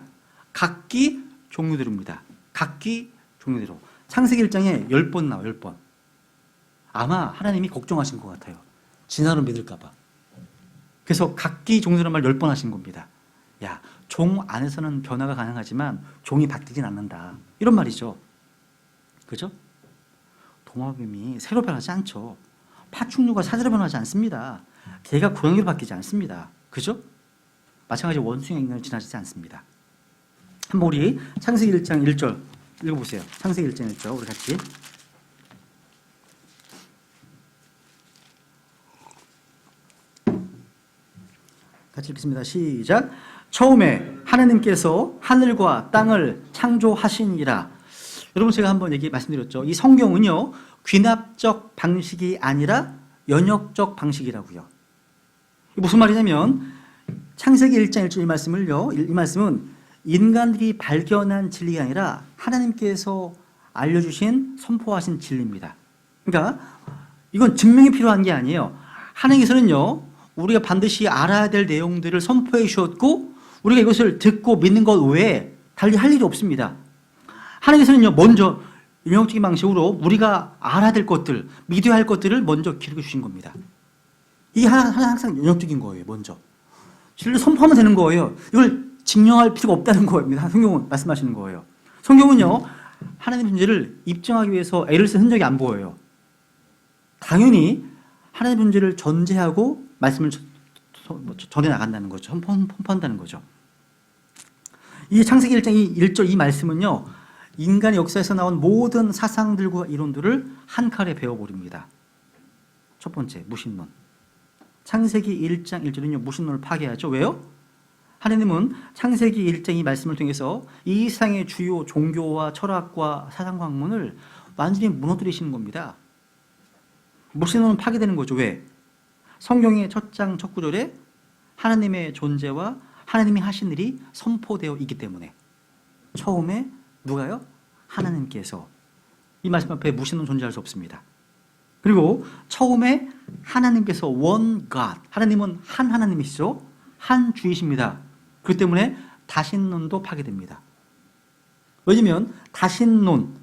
Speaker 1: 각기 종류대로입니다. 각기 종류대로. 창세기 1장에 10번 나와요. 10번. 아마 하나님이 걱정하신 것 같아요. 진화론 믿을까 봐. 그래서 각기 종류라는 말 10번 하신 겁니다. 야, 종 안에서는 변화가 가능하지만 종이 바뀌진 않는다. 이런 말이죠. 그죠? 도마뱀이 새로 변하지 않죠. 파충류가 사제로 변하지 않습니다. 개가 고양이로 바뀌지 않습니다. 그죠? 마찬가지로 원숭이가 인간을 지나치지 않습니다. 한번 우리 창세기 1장 1절 읽어보세요. 창세기 1장 1절 우리 같이. 같이 읽겠습니다. 시작. 처음에 하나님께서 하늘과 땅을 창조하시니라. 여러분 제가 한번 말씀드렸죠. 이 성경은요, 귀납적 방식이 아니라 연역적 방식이라고요. 무슨 말이냐면 창세기 1장 1절 이 말씀은 인간들이 발견한 진리가 아니라 하나님께서 알려주신 선포하신 진리입니다. 그러니까 이건 증명이 필요한 게 아니에요. 하나님께서는요, 우리가 반드시 알아야 될 내용들을 선포해 주셨고 우리가 이것을 듣고 믿는 것 외에 달리 할 일이 없습니다. 하나님께서는요, 먼저 연역적인 방식으로 우리가 알아야 될 것들, 믿어야 할 것들을 먼저 기록해 주신 겁니다. 이게 항상 연역적인 거예요. 먼저 진리를 선포하면 되는 거예요. 이걸 증명할 필요가 없다는 거입니다. 성경은 말씀하시는 거예요. 성경은요, 하나님의 존재를 입증하기 위해서 애를 쓴 흔적이 안 보여요. 당연히 하나님의 존재를 전제하고 말씀을 전해 나간다는 거죠. 선포한다는 거죠. 이 창세기 1장 1절 이 말씀은요, 인간의 역사에서 나온 모든 사상들과 이론들을 한 칼에 베어버립니다. 첫 번째, 무신론. 창세기 1장 1절은요, 무신론을 파괴하죠. 왜요? 하나님은 창세기 1장 이 말씀을 통해서 이 세상의 주요 종교와 철학과 사상과 학문을 완전히 무너뜨리시는 겁니다. 무신론은 파괴되는 거죠. 왜? 성경의 첫 장 첫 구절에 하나님의 존재와 하나님이 하신 일이 선포되어 있기 때문에. 처음에 누가요? 하나님께서. 이 말씀 앞에 무신론 존재할 수 없습니다. 그리고 처음에 하나님께서 one God, 하나님은 한 하나님이시죠. 한 주이십니다. 그렇기 때문에 다신론도 파괴됩니다. 왜냐면 다신론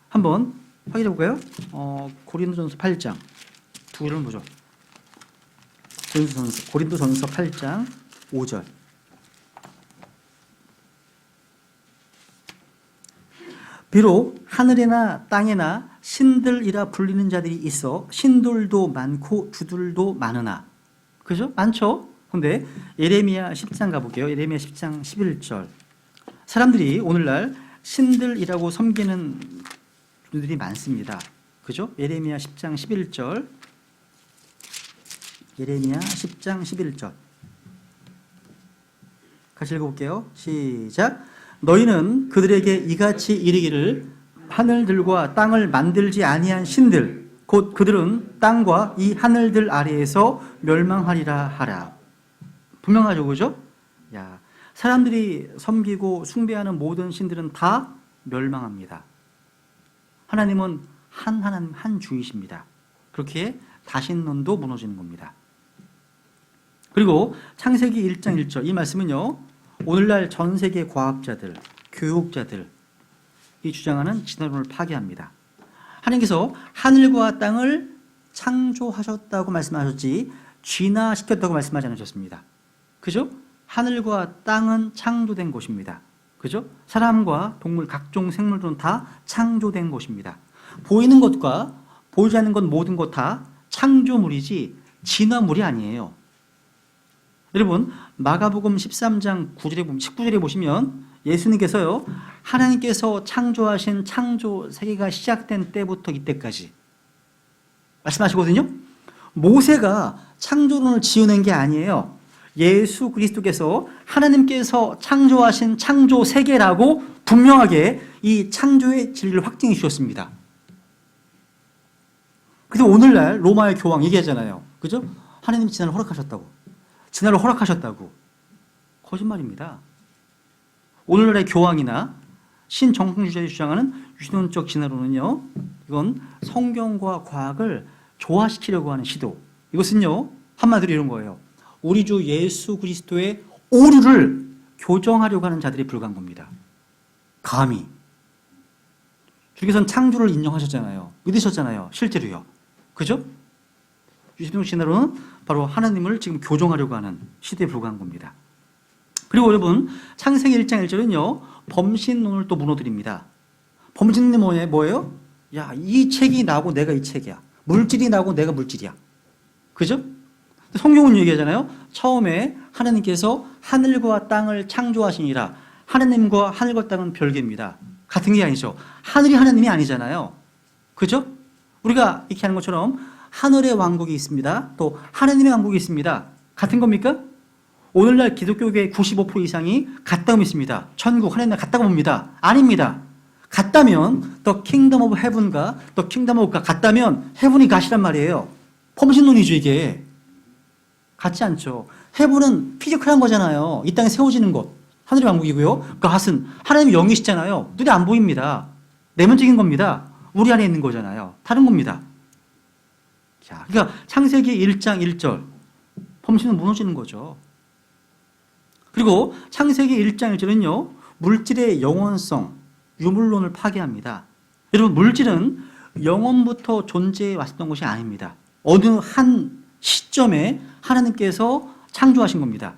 Speaker 1: 한번 확인해 볼까요? 고린도전서 8장 두 개를 보죠. 고린도전서 8장 5절. 비록 하늘이나 땅에나 신들이라 불리는 자들이 있어 신들도 많고 주들도 많으나, 그죠? 많죠? 근데 예레미야 10장 가볼게요. 예레미야 10장 11절. 사람들이 오늘날 신들이라고 섬기는 분들이 많습니다. 그죠? 예레미야 10장 11절. 예레미야 10장 11절. 같이 읽어볼게요. 시작. 너희는 그들에게 이같이 이르기를 하늘들과 땅을 만들지 아니한 신들 곧 그들은 땅과 이 하늘들 아래에서 멸망하리라 하라. 분명하죠, 그죠? 야, 사람들이 섬기고 숭배하는 모든 신들은 다 멸망합니다. 하나님은 하나님 한 주이십니다. 그렇게 다신론도 무너지는 겁니다. 그리고 창세기 1장 1절 이 말씀은요, 오늘날 전 세계 과학자들, 교육자들 이 주장하는 진화론을 파괴합니다. 하나님께서 하늘과 땅을 창조하셨다고 말씀하셨지 진화시켰다고 말씀하지 않으셨습니다. 그죠? 하늘과 땅은 창조된 곳입니다. 그죠? 사람과 동물, 각종 생물들은 다 창조된 곳입니다. 보이는 것과 보이지 않는 것 모든 것 다 창조물이지 진화물이 아니에요. 여러분 마가복음 13장 19절에 보시면 예수님께서요, 하나님께서 창조하신 창조 세계가 시작된 때부터 이때까지 말씀하시거든요. 모세가 창조론을 지어낸 게 아니에요. 예수 그리스도께서 하나님께서 창조하신 창조 세계라고 분명하게 이 창조의 진리를 확증해 주셨습니다. 그래서 오늘날 로마의 교황 얘기하잖아요. 그죠? 하나님이 진화를 허락하셨다고. 진화를 허락하셨다고. 거짓말입니다. 오늘날의 교황이나 신정통주의자들이 주장하는 유신론적 진화론은요, 이건 성경과 과학을 조화시키려고 하는 시도. 이것은요, 한마디로 이런 거예요. 우리 주 예수 그리스도의 오류를 교정하려고 하는 자들이 불과한 겁니다. 감히. 주께서는 창조를 인정하셨잖아요. 믿으셨잖아요. 실제로요. 그죠? 유신론 진화론은 바로 하나님을 지금 교정하려고 하는 시대에 불과한 겁니다. 그리고 여러분 창세기 1장 1절은요 범신론을 또 무너뜨립니다. 범신론이 뭐예요? 야, 이 책이 나고 내가 이 책이야. 물질이 나고 내가 물질이야. 그죠? 성경은 얘기하잖아요. 처음에 하나님께서 하늘과 땅을 창조하시니라. 하나님과 하늘과 땅은 별개입니다. 같은 게 아니죠. 하늘이 하나님이 아니잖아요. 그죠? 우리가 이렇게 하는 것처럼 하늘의 왕국이 있습니다. 또 하나님의 왕국이 있습니다. 같은 겁니까? 오늘날 기독교계의 95% 이상이 같다고 믿습니다. 천국, 하나님 나라 같다고 봅니다. 아닙니다. 같다면 The Kingdom of Heaven과 The Kingdom of God 같다면 헤븐이 갓이란 말이에요. 범신론이죠 이게. 같지 않죠. 헤븐은 피지컬한 거잖아요. 이 땅에 세워지는 것. 하늘의 왕국이고요. 갓은 하나님의 영이시잖아요. 눈에 안 보입니다. 내면적인 겁니다. 우리 안에 있는 거잖아요. 다른 겁니다. 자, 그러니까 창세기 1장 1절 범신은 무너지는 거죠. 그리고 창세기 1장 1절은요 물질의 영원성, 유물론을 파괴합니다. 여러분 물질은 영원부터 존재해 왔었던 것이 아닙니다. 어느 한 시점에 하나님께서 창조하신 겁니다.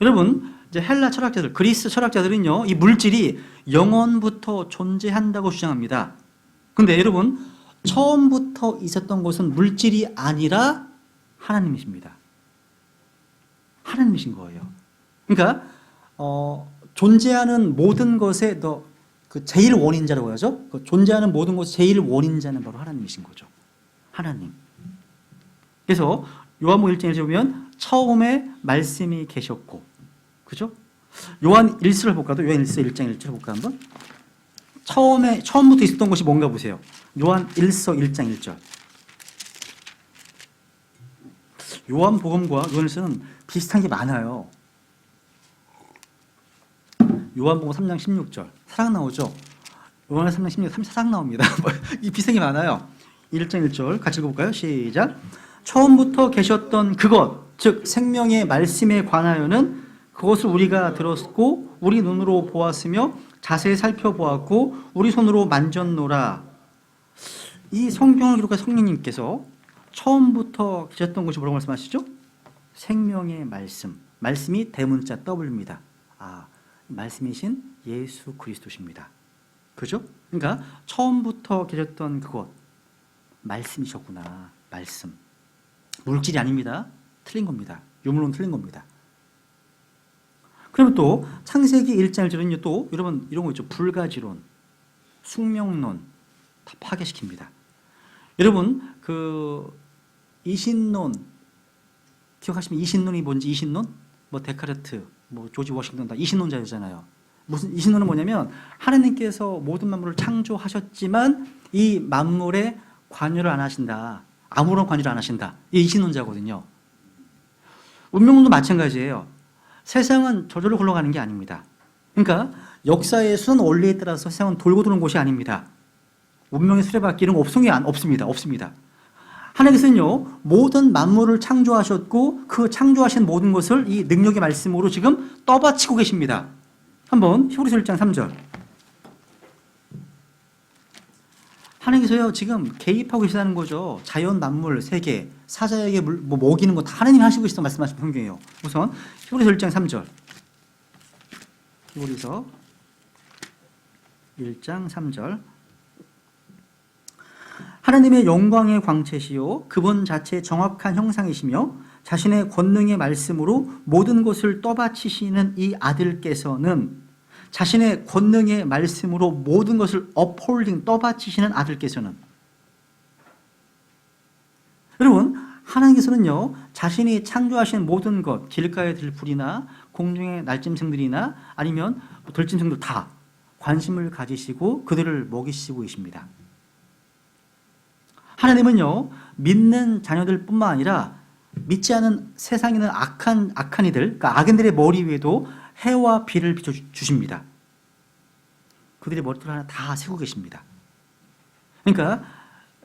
Speaker 1: 여러분 이제 헬라 철학자들, 그리스 철학자들은요 이 물질이 영원부터 존재한다고 주장합니다. 근데 여러분 처음부터 있었던 것은 물질이 아니라 하나님이십니다. 하나님이신 거예요. 그러니까 존재하는 모든 것의 그 제일 원인자라고 하죠. 그 존재하는 모든 것의 제일 원인자는 바로 하나님이신 거죠. 하나님. 그래서 요한복음 1장에 보면 처음에 말씀이 계셨고, 그죠? 요한 1서를 볼까요? 요한 1서 1장 1절 볼까 한번? 처음부터 있었던 것이 뭔가 보세요. 요한 1서 1장 1절. 요한복음과 요한 1서는 비슷한 게 많아요. 요한복음 3장 16절. 사랑 나오죠? 요한 3장 16절 사랑 나옵니다. 이 비슷한 게 많아요. 1장 1절 같이 읽어볼까요? 시작. 처음부터 계셨던 그것, 즉 생명의 말씀에 관하여는 그것을 우리가 들었고 우리 눈으로 보았으며 자세히 살펴보았고 우리 손으로 만졌노라. 이 성경을 기록한 성령님께서 처음부터 계셨던 것이 뭐라고 말씀하시죠? 생명의 말씀. 말씀이 대문자 W입니다. 말씀이신 예수 그리스도십니다. 그죠? 그러니까 처음부터 계셨던 그것 말씀이셨구나. 말씀. 물질이 아닙니다. 틀린 겁니다. 유물론 틀린 겁니다. 그러면 또 창세기 1장 1절은요, 또 여러분 이런 거 있죠. 불가지론, 숙명론 다 파괴시킵니다. 여러분 그 이신론 기억하시면 이신론이 뭔지 이신론? 뭐 데카르트, 뭐 조지 워싱턴 다 이신론자잖아요. 무슨 이신론은 뭐냐면 하나님께서 모든 만물을 창조하셨지만 이 만물에 관여를 안 하신다. 아무런 관여를 안 하신다. 이 이신론자거든요. 운명론도 마찬가지예요. 세상은 저절로 굴러가는 게 아닙니다. 그러니까 역사의 수단 원리에 따라서 세상은 돌고 도는 곳이 아닙니다. 운명의 수레바퀴 이런 거 없습니다. 없습니다. 하나님께서는요 모든 만물을 창조하셨고 그 창조하신 모든 것을 이 능력의 말씀으로 지금 떠받치고 계십니다. 한번 히브리서 1장 3절. 하나님께서요 지금 개입하고 계시다는 거죠. 자연, 만물, 세계, 사자에게 뭐 먹이는 거 다 하나님이 하시고 계시다고 말씀하신 성경이에요. 우선 히브리서 1장 3절. 히브리서 1장 3절. 하나님의 영광의 광채시요 그분 자체의 정확한 형상이시며 자신의 권능의 말씀으로 모든 것을 떠받치시는 이 아들께서는 자신의 권능의 말씀으로 모든 것을 upholding 떠받치시는 아들께서는 여러분 하나님께서는요 자신이 창조하신 모든 것 길가의 들풀이나 공중의 날짐승들이나 아니면 들짐승들 다 관심을 가지시고 그들을 먹이시고 계십니다. 하나님은요 믿는 자녀들뿐만 아니라 믿지 않은 세상에 있는 악한 이들, 그러니까 악인들의 머리 위에도 해와 비를 비춰주십니다. 그들의 머리털 하나 다 세고 계십니다. 그러니까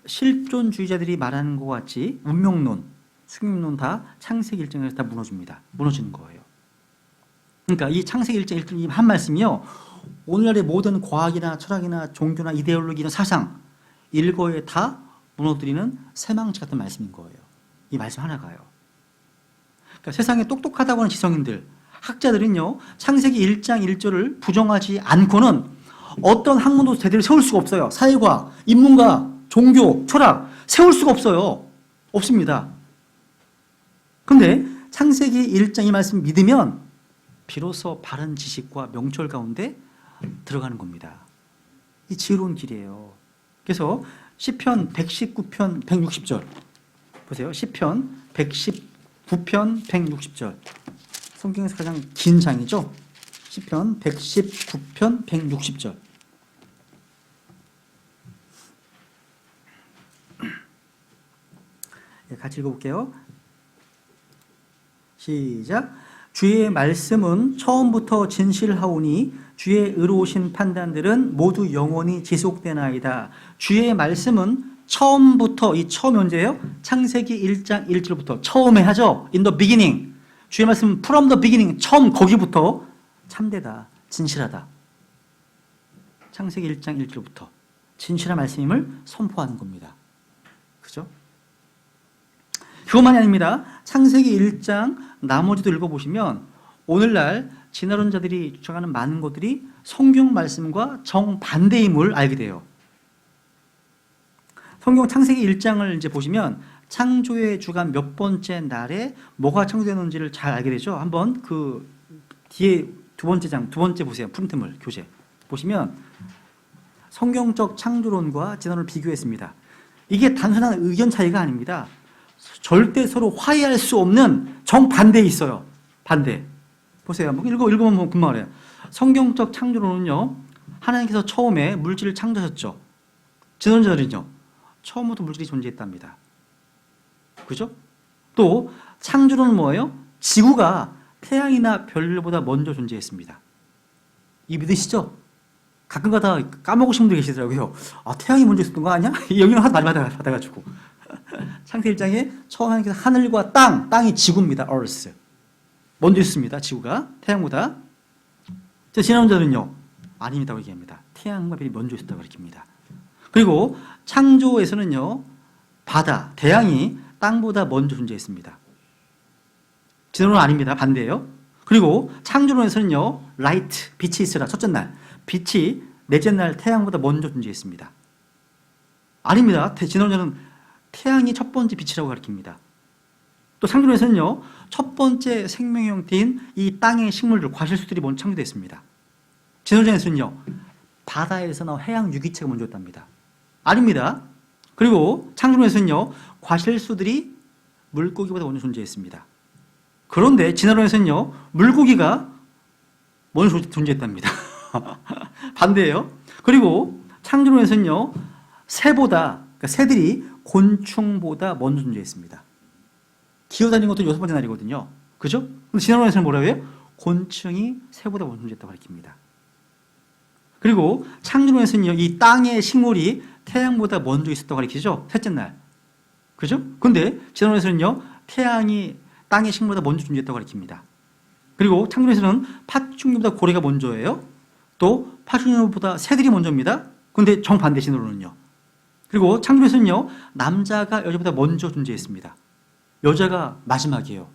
Speaker 1: 실존주의자들이 말하는 것 같이 운명론, 숙명론 다 창세기 1장에서 다 무너집니다. 무너지는 거예요. 그러니까 이 창세기 1장 1절 한 말씀이요 오늘날의 모든 과학이나 철학이나 종교나 이데올로기 이런 사상 일거에 다 무너뜨리는 새망치 같은 말씀인 거예요. 이 말씀 하나가요. 그러니까 세상에 똑똑하다고 하는 지성인들, 학자들은요 창세기 1장 1절을 부정하지 않고는 어떤 학문도 제대로 세울 수가 없어요. 사회과학, 인문과, 종교, 철학 세울 수가 없어요. 없습니다. 그런데 창세기 1장 이 말씀 믿으면 비로소 바른 지식과 명철 가운데 들어가는 겁니다. 이 지혜로운 길이에요. 그래서 시편 119편 160절 보세요. 시편 119편 160절 성경에서 가장 긴 장이죠. 시편 119편 160절 같이 읽어볼게요. 시작. 주의 말씀은 처음부터 진실하오니 주의 의로우신 판단들은 모두 영원히 지속되나이다. 주의 말씀은 처음부터, 이 처음이 언제예요? 창세기 1장 1절부터 처음에 하죠. In the beginning. 주의 말씀은 from the beginning, 처음 거기부터 참되다, 진실하다. 창세기 1장 1절부터 진실한 말씀임을 선포하는 겁니다. 그죠? 그것만이 아닙니다. 창세기 1장 나머지도 읽어보시면 오늘날 진화론자들이 주장하는 많은 것들이 성경 말씀과 정반대임을 알게 돼요. 성경 창세기 1장을 이제 보시면 창조의 주간 몇 번째 날에 뭐가 창조되는지를 잘 알게 되죠. 한번 그 뒤에 두 번째 보세요. 프린트물 교재 보시면 성경적 창조론과 진화론을 비교했습니다. 이게 단순한 의견 차이가 아닙니다. 절대 서로 화해할 수 없는 정반대에 있어요. 반대. 보세요. 읽어보면 금방 알아요. 성경적 창조론은요, 하나님께서 처음에 물질을 창조하셨죠. 진화론자들은요, 처음부터 물질이 존재했답니다. 그죠? 또 창조론은 뭐예요? 지구가 태양이나 별보다 먼저 존재했습니다. 이 믿으시죠? 가끔가다 까먹으신 분들이 계시더라고요. 태양이 먼저 있었던 거 아니야? 이 영향을 하도 많이 받아가지고. 창세 1장에 처음 하나님께서 하늘과 땅이 지구입니다. earth. 먼저 있습니다. 지구가 태양보다. 진화론자들은요, 아닙니다고 얘기합니다. 태양과 별이 먼저 있었다고 가르칩니다. 그리고 창조에서는요, 바다, 대양이 땅보다 먼저 존재했습니다. 진화론은 아닙니다. 반대예요. 그리고 창조론에서는요, 라이트, 빛이 있으라 첫째 날, 빛이 넷째 날 태양보다 먼저 존재했습니다. 아닙니다. 진화론자는 태양이 첫 번째 빛이라고 가르칩니다. 또 창조론에서는요, 첫 번째 생명의 형태인 이 땅의 식물들, 과실수들이 먼저 창조됐습니다. 진화론에서는요, 바다에서 나온 해양 유기체가 먼저였답니다. 아닙니다. 그리고 창조론에서는요, 과실수들이 물고기보다 먼저 존재했습니다. 그런데 진화론에서는요, 물고기가 먼저 존재했답니다. 반대예요. 그리고 창조론에서는요, 그러니까 새들이 곤충보다 먼저 존재했습니다. 기어다니는 것도 여섯 번째 날이거든요. 그죠? 근데 진화론에서는 뭐라고 해요? 곤충이 새보다 먼저 존재했다고 가르칩니다. 그리고 창조론에서는요, 이 땅의 식물이 태양보다 먼저 있었다고 가르치죠? 셋째 날. 그죠? 근데 진화론에서는요, 태양이 땅의 식물보다 먼저 존재했다고 가르칩니다. 그리고 창조론에서는 파충류보다 고래가 먼저예요. 또 파충류보다 새들이 먼저입니다. 근데 정반대 진화론은요. 그리고 창조론에서는요, 남자가 여자보다 먼저 존재했습니다. 여자가 마지막이에요.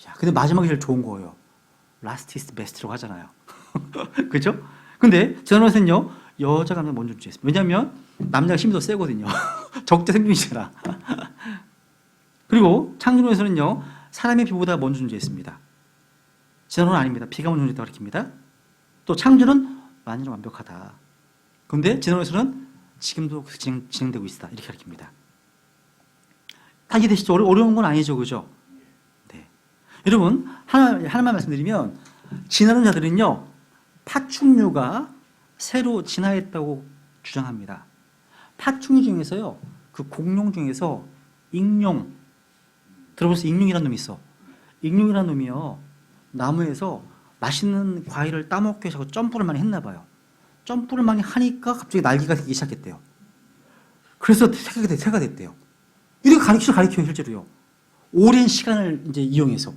Speaker 1: 야, 근데 마지막이 제일 좋은 거예요. Last is best라고 하잖아요. 그죠? 근데 진화론에서는요, 여자가 먼저 존재했습니다. 왜냐하면 남자가 힘이 더 세거든요. 적재 생존이잖아. 그리고 창조론에서는요, 사람의 피보다 먼저 존재했습니다. 진화론은 아닙니다. 피가 먼저 존재했다고 가르칩니다. 또 창조는 완전히 완벽하다. 그런데 진화론에서는 지금도 진행되고 있다. 이렇게 가르칩니다. 다 이해되시죠? 어려운 건 아니죠. 그죠? 네. 여러분, 하나만 말씀드리면, 진화론자들은요, 파충류가 새로 진화했다고 주장합니다. 파충류 중에서요, 그 공룡 중에서 익룡, 들어보세요. 익룡이라는 놈이 있어. 익룡이라는 놈이요, 나무에서 맛있는 과일을 따먹기 위해서 점프를 많이 했나 봐요. 점프를 많이 하니까 갑자기 날개가 되기 시작했대요. 그래서 새가 됐대요. 이렇게 가르쳐요, 실제로요. 오랜 시간을 이제 이용해서.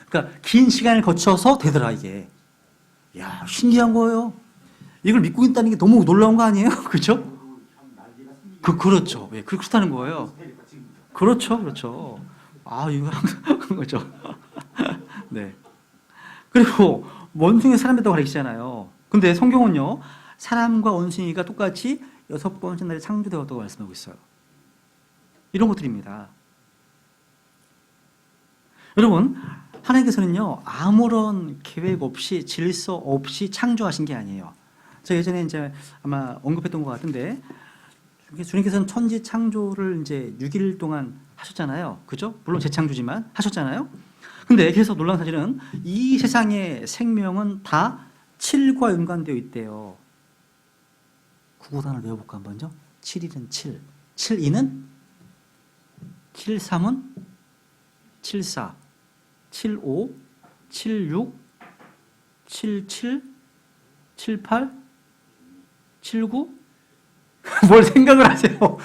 Speaker 1: 그러니까 긴 시간을 거쳐서 되더라, 이게. 야, 신기한 거예요. 이걸 믿고 있다는 게 너무 놀라운 거 아니에요? 그렇죠? 그렇죠. 예, 그렇다는 거예요. 그렇죠. 아, 이거 한 거죠. 네. 그리고 원숭이 사람이라고 가르치잖아요. 근데 성경은요, 사람과 원숭이가 똑같이 여섯 번째 날에 창조되었다고 말씀하고 있어요. 이런 것들입니다. 여러분, 하나님께서는요, 아무런 계획 없이, 질서 없이 창조하신 게 아니에요. 제가 예전에 이제 아마 언급했던 것 같은데, 주님께서는 천지 창조를 이제 6일 동안 하셨잖아요. 그죠? 물론 재창조지만 하셨잖아요. 근데 그래서 놀라운 사실은 이 세상의 생명은 다 7과 연관되어 있대요. 구구단을 외워볼까 한번요? 7일은 7, 7, 7, 3은 7, 4, 7, 5, 7, 6, 7, 7, 7, 8, 7, 9? 뭘 생각을 하세요?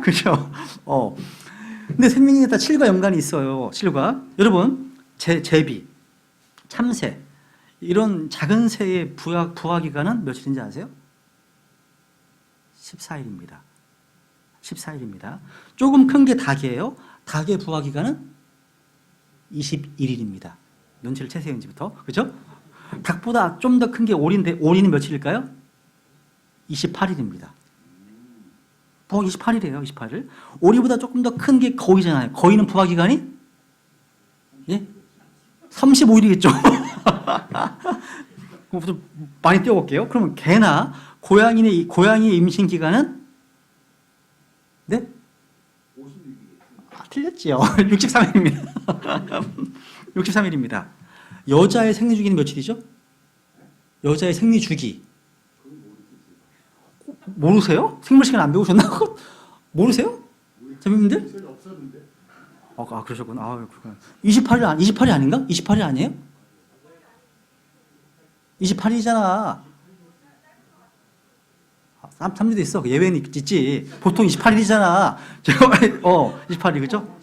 Speaker 1: 그죠? 근데 생명이 다 7과 연관이 있어요. 7과. 여러분, 제비, 참새, 이런 작은 새의 부화 기간은 며칠인지 아세요? 14일입니다. 14일입니다. 조금 큰 게 닭이에요. 닭의 부화 기간은 21일입니다. 눈치를 채세요, 이제부터. 그죠? 닭보다 좀 더 큰 게 오리인데, 오리는 며칠일까요? 28일입니다. 28일이에요, 28일. 오리보다 조금 더 큰 게 거위잖아요. 거위는 부화 기간이? 예? 35일이겠죠. 좀 많이 띄워볼게요. 그러면 개나 고양이의 임신 기간은? 네? 56일이겠죠. 틀렸지요. 63일입니다. 63일입니다. 여자의 생리 주기는 며칠이죠? 여자의 생리 주기. 모르세요? 생물 시간 안 배우셨나? 모르세요? 선생님들? 그러셨구나. 28일 아닌가? 28일 아니에요? 28일이잖아. 3주도 있어. 예외는 있지. 보통 28일이잖아. 28일, 그죠?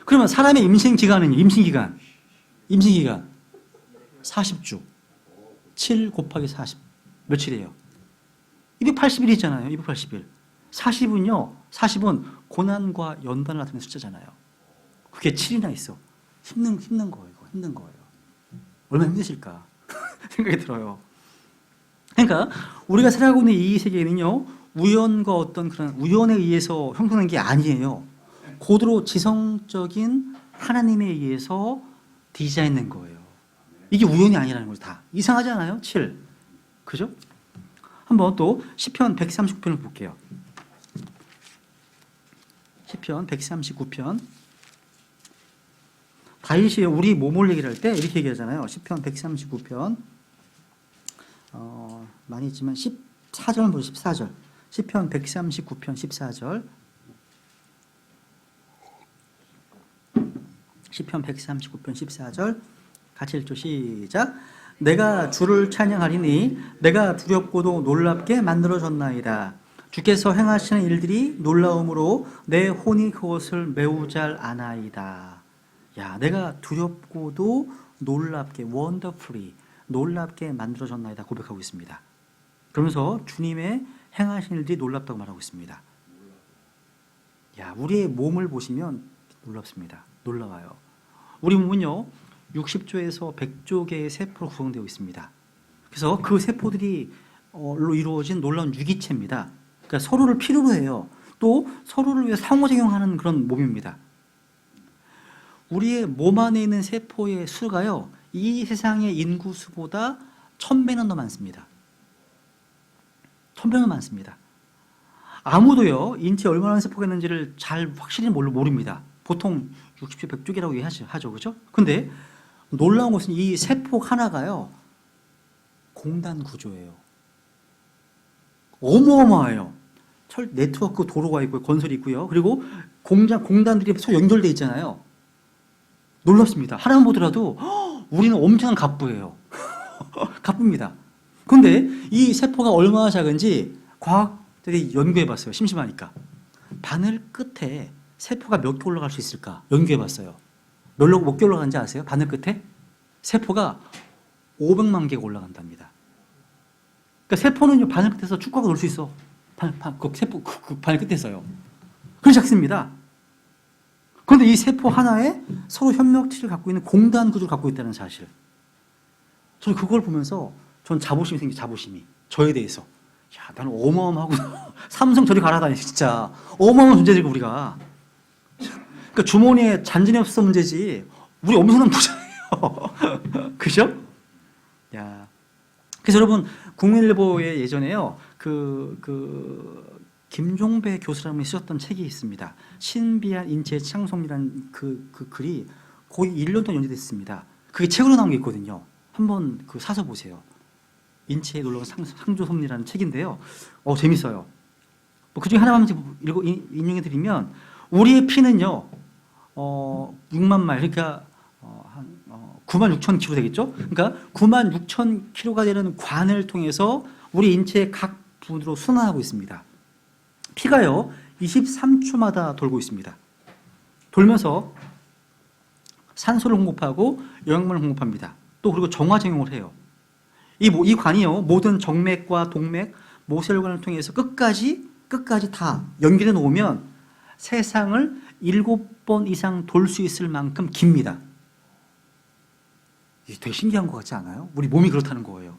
Speaker 1: 그러면 사람의 임신기간은요? 임신기간 40주 7 곱하기 40 며칠이에요? 280일 있잖아요. 280일 40은 고난과 연단을 나타내는 숫자잖아요. 그게 7이나 있어. 힘든 거예요. 힘든 거예요. 얼마나 힘드실까 생각이 들어요. 그러니까 우리가 살아가고 있는 이 세계는요, 우연과 어떤 그런 우연에 의해서 형성된 게 아니에요. 고도로 지성적인 하나님에 의해서 디자인된 거예요. 이게 우연이 아니라는 거죠. 다 이상하지 않아요? 7. 그죠? 한번 또 시편 139편을 볼게요. 시편 139편. 다윗이 우리 몸을 얘기를 할 때 이렇게 얘기하잖아요. 시편 139편. 많이 있지만 14절 보죠. 14절. 시편 139편 14절. 시편 139편 14절. 같이 읽죠. 시작. 내가 주를 찬양하리니 내가 두렵고도 놀랍게 만들어졌나이다. 주께서 행하시는 일들이 놀라움으로 내 혼이 그것을 매우 잘 아나이다. 야, 내가 두렵고도 놀랍게 wonderfully 놀랍게 만들어졌나이다 고백하고 있습니다. 그러면서 주님의 행하신 일들이 놀랍다고 말하고 있습니다. 야, 우리의 몸을 보시면 놀랍습니다. 놀라워요. 우리 몸은요 60조에서 100조 개의 세포로 구성되어 있습니다. 그래서 그 세포들이 로 이루어진 놀라운 유기체입니다. 그러니까 서로를 필요로 해요. 또 서로를 위해 상호작용하는 그런 몸입니다. 우리의 몸 안에 있는 세포의 수가요, 이 세상의 인구 수보다 1000배는 더 많습니다. 1000배는 많습니다. 아무도요 인체에 얼마나 많은 세포가 있는지를 잘 확실히 모릅니다. 보통 60조, 100조 개라고 얘기하죠. 그죠? 근데 놀라운 것은 이 세포 하나가요 공단 구조예요. 어마어마해요. 네트워크 도로가 있고요, 건설이 있고요. 그리고 공단들이 서로 연결되어 있잖아요. 놀랍습니다. 하나만 보더라도 우리는 엄청난 갑부예요. 갑부입니다. 그런데 이 세포가 얼마나 작은지 과학들이 연구해봤어요. 심심하니까. 바늘 끝에 세포가 몇 개 올라갈 수 있을까 연구해봤어요. 몇 개 올라가는지 아세요? 바늘 끝에? 세포가 500만 개가 올라간답니다. 그러니까 세포는 바늘 끝에서 축구하고 놀 수 있어. 세포 그 바늘 끝에서요. 그렇게 작습니다. 그런데 이 세포 하나에 서로 협력체를 갖고 있는 공단 구조를 갖고 있다는 사실. 저는 그걸 보면서 전 자부심이 생겨요. 자부심이. 저에 대해서. 야, 나는 어마어마하고 삼성 저리 가라다니 진짜. 어마어마한 존재들 우리가. 그러니까 주머니에 잔존이 없어 문제지. 우리 엄청난 부자예요. 그죠? 야. 그래서 여러분 국민일보에 예전에요. 김종배 교수라는 분이 쓰셨던 책이 있습니다. 신비한 인체의 창성이라는 그 글이 거의 1년 동안 연재됐습니다. 그게 책으로 나온 게 있거든요. 한번 사서 보세요. 인체의 놀라운 상조섭리라는 책인데요. 재밌어요. 그 중에 하나만 인용해 드리면 우리의 피는요 6만 마일, 그러니까 9만 6천 킬로 되겠죠? 그러니까 9만 6천 킬로가 되는 관을 통해서 우리 인체의 각 부분으로 순환하고 있습니다. 피가요 23초마다 돌고 있습니다. 돌면서 산소를 공급하고 영양분을 공급합니다. 또 그리고 정화작용을 해요. 이 관이요 모든 정맥과 동맥, 모세혈관을 통해서 끝까지 다 연결해 놓으면 세상을 7번 이상 돌 수 있을 만큼 깁니다. 이게 되게 신기한 것 같지 않아요? 우리 몸이 그렇다는 거예요.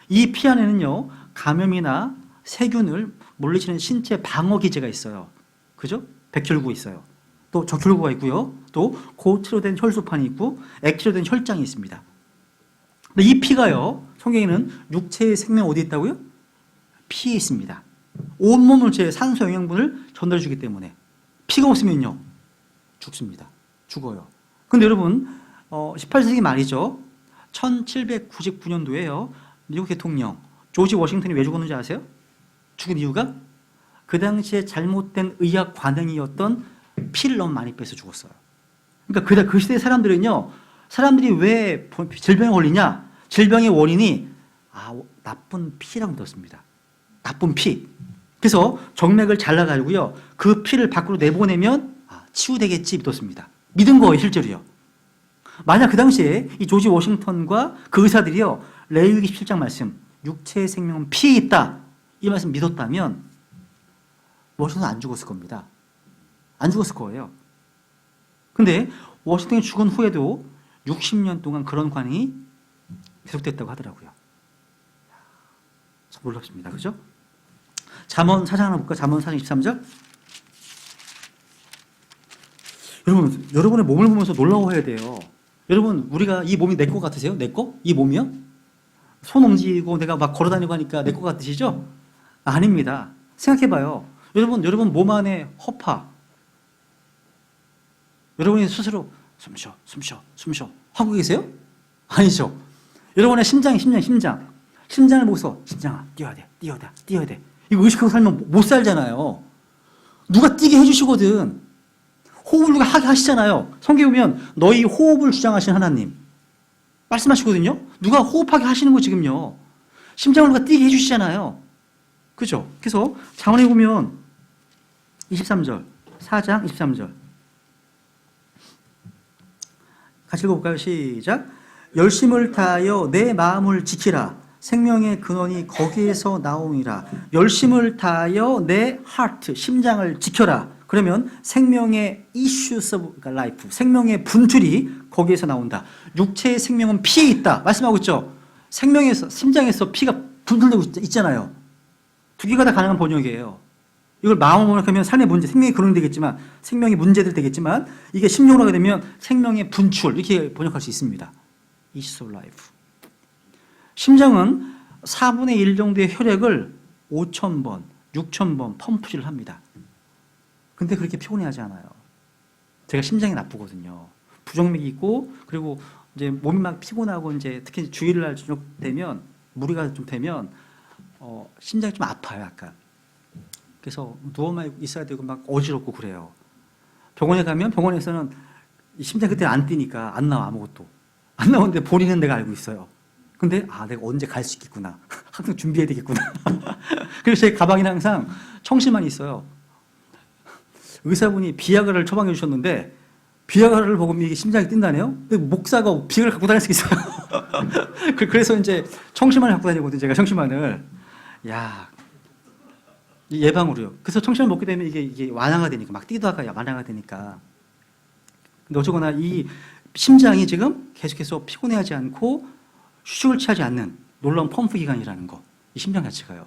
Speaker 1: 이 피 안에는요 감염이나 세균을 물리치는 신체 방어 기제가 있어요. 그죠? 백혈구가 있어요. 또 적혈구가 있고요. 또 고체로 된 혈소판이 있고 액체로 된 혈장이 있습니다. 근데 이 피가요, 성경에는 육체의 생명 어디 있다고요? 피에 있습니다. 온몸 물체에 산소 영양분을 전달해 주기 때문에 피가 없으면요 죽습니다. 죽어요. 근데 여러분 18세기 말이죠. 1799년도에요. 미국 대통령 조지 워싱턴이 왜 죽었는지 아세요? 죽은 이유가 그 당시에 잘못된 의학 관행이었던 피를 너무 많이 빼서 죽었어요. 그러니까 그 시대 사람들은요, 사람들이 왜 질병에 걸리냐? 질병의 원인이 나쁜 피라고 믿었습니다. 나쁜 피. 그래서 정맥을 잘라가지고요, 그 피를 밖으로 내보내면 치유되겠지 믿었습니다. 믿은 거예요, 실제로요. 만약 그 당시에 이 조지 워싱턴과 그 의사들이요, 레위기 17장 말씀, 육체의 생명은 피에 있다, 이 말씀 믿었다면 워싱턴은 안 죽었을 겁니다. 안 죽었을 거예요. 근데 워싱턴이 죽은 후에도 60년 동안 그런 관행이 계속됐다고 하더라고요. 참 놀랍습니다. 그죠? 잠언 4장 하나 볼까? 잠언 4장 23절. 여러분, 여러분의 몸을 보면서 놀라워해야 돼요. 여러분, 우리가 이 몸이 내 거 같으세요? 내 거? 이 몸이요? 손 움직이고 내가 막 걸어다니고 하니까 내 거 같으시죠? 아닙니다. 생각해봐요. 여러분 몸 안에 허파. 여러분이 스스로 숨 쉬어 하고 계세요? 아니죠. 여러분의 심장을 보고서 심장아, 뛰어야 돼. 이거 의식하고 살면 못 살잖아요. 누가 뛰게 해주시거든. 호흡을 누가 하게 하시잖아요. 성경에 보면 너희 호흡을 주장하신 하나님 말씀하시거든요. 누가 호흡하게 하시는 거 지금요. 심장을 누가 뛰게 해주시잖아요. 그죠? 그래서 잠언에 보면 23절, 4장 23절 같이 읽어볼까요? 시작. 열심을 다하여 내 마음을 지키라. 생명의 근원이 거기에서 나오니라. 열심을 다하여 내 heart, 심장을 지켜라. 그러면 생명의 issues of life, 생명의 분출이 거기에서 나온다. 육체의 생명은 피에 있다. 말씀하고 있죠? 생명에서, 심장에서 피가 분출되고 있잖아요. 두 개가 다 가능한 번역이에요. 이걸 마음으로 번역하면 삶의 문제, 생명의 근원이 되겠지만, 생명의 문제들 되겠지만, 이게 심령으로 하게 되면 생명의 분출, 이렇게 번역할 수 있습니다. issues of life. 심장은 4분의 1 정도의 혈액을 5,000번, 6,000번 펌프질을 합니다. 근데 그렇게 피곤해하지 않아요. 제가 심장이 나쁘거든요. 부정맥이 있고, 그리고 이제 몸이 막 피곤하고, 이제 특히 주일날 저녁 되면, 무리가 좀 되면, 심장이 좀 아파요, 약간. 그래서 누워만 있어야 되고, 막 어지럽고 그래요. 병원에 가면 병원에서는 심장이 그때 안 뛰니까 안 나와, 아무것도. 안 나오는데 본인은 내가 알고 있어요. 근데, 내가 언제 갈 수 있겠구나. 항상 준비해야 되겠구나. 그래서 제 가방에는 항상 청심환이 있어요. 의사분이 비아그라를 처방해 주셨는데, 비아그라를 먹으면 이게 심장이 뛴다네요? 목사가 비아그라를 갖고 다닐 수 있어요. 그래서 이제 청심환을 갖고 다니거든요, 제가 청심환을. 예방으로요. 그래서 청심환을 먹게 되면 이게 완화가 되니까, 막 뛰다가 완화가 되니까. 근데 어쩌거나 이 심장이 지금 계속해서 피곤해하지 않고 휴식을 취하지 않는 놀라운 펌프 기관이라는 거. 이 심장 자체가요.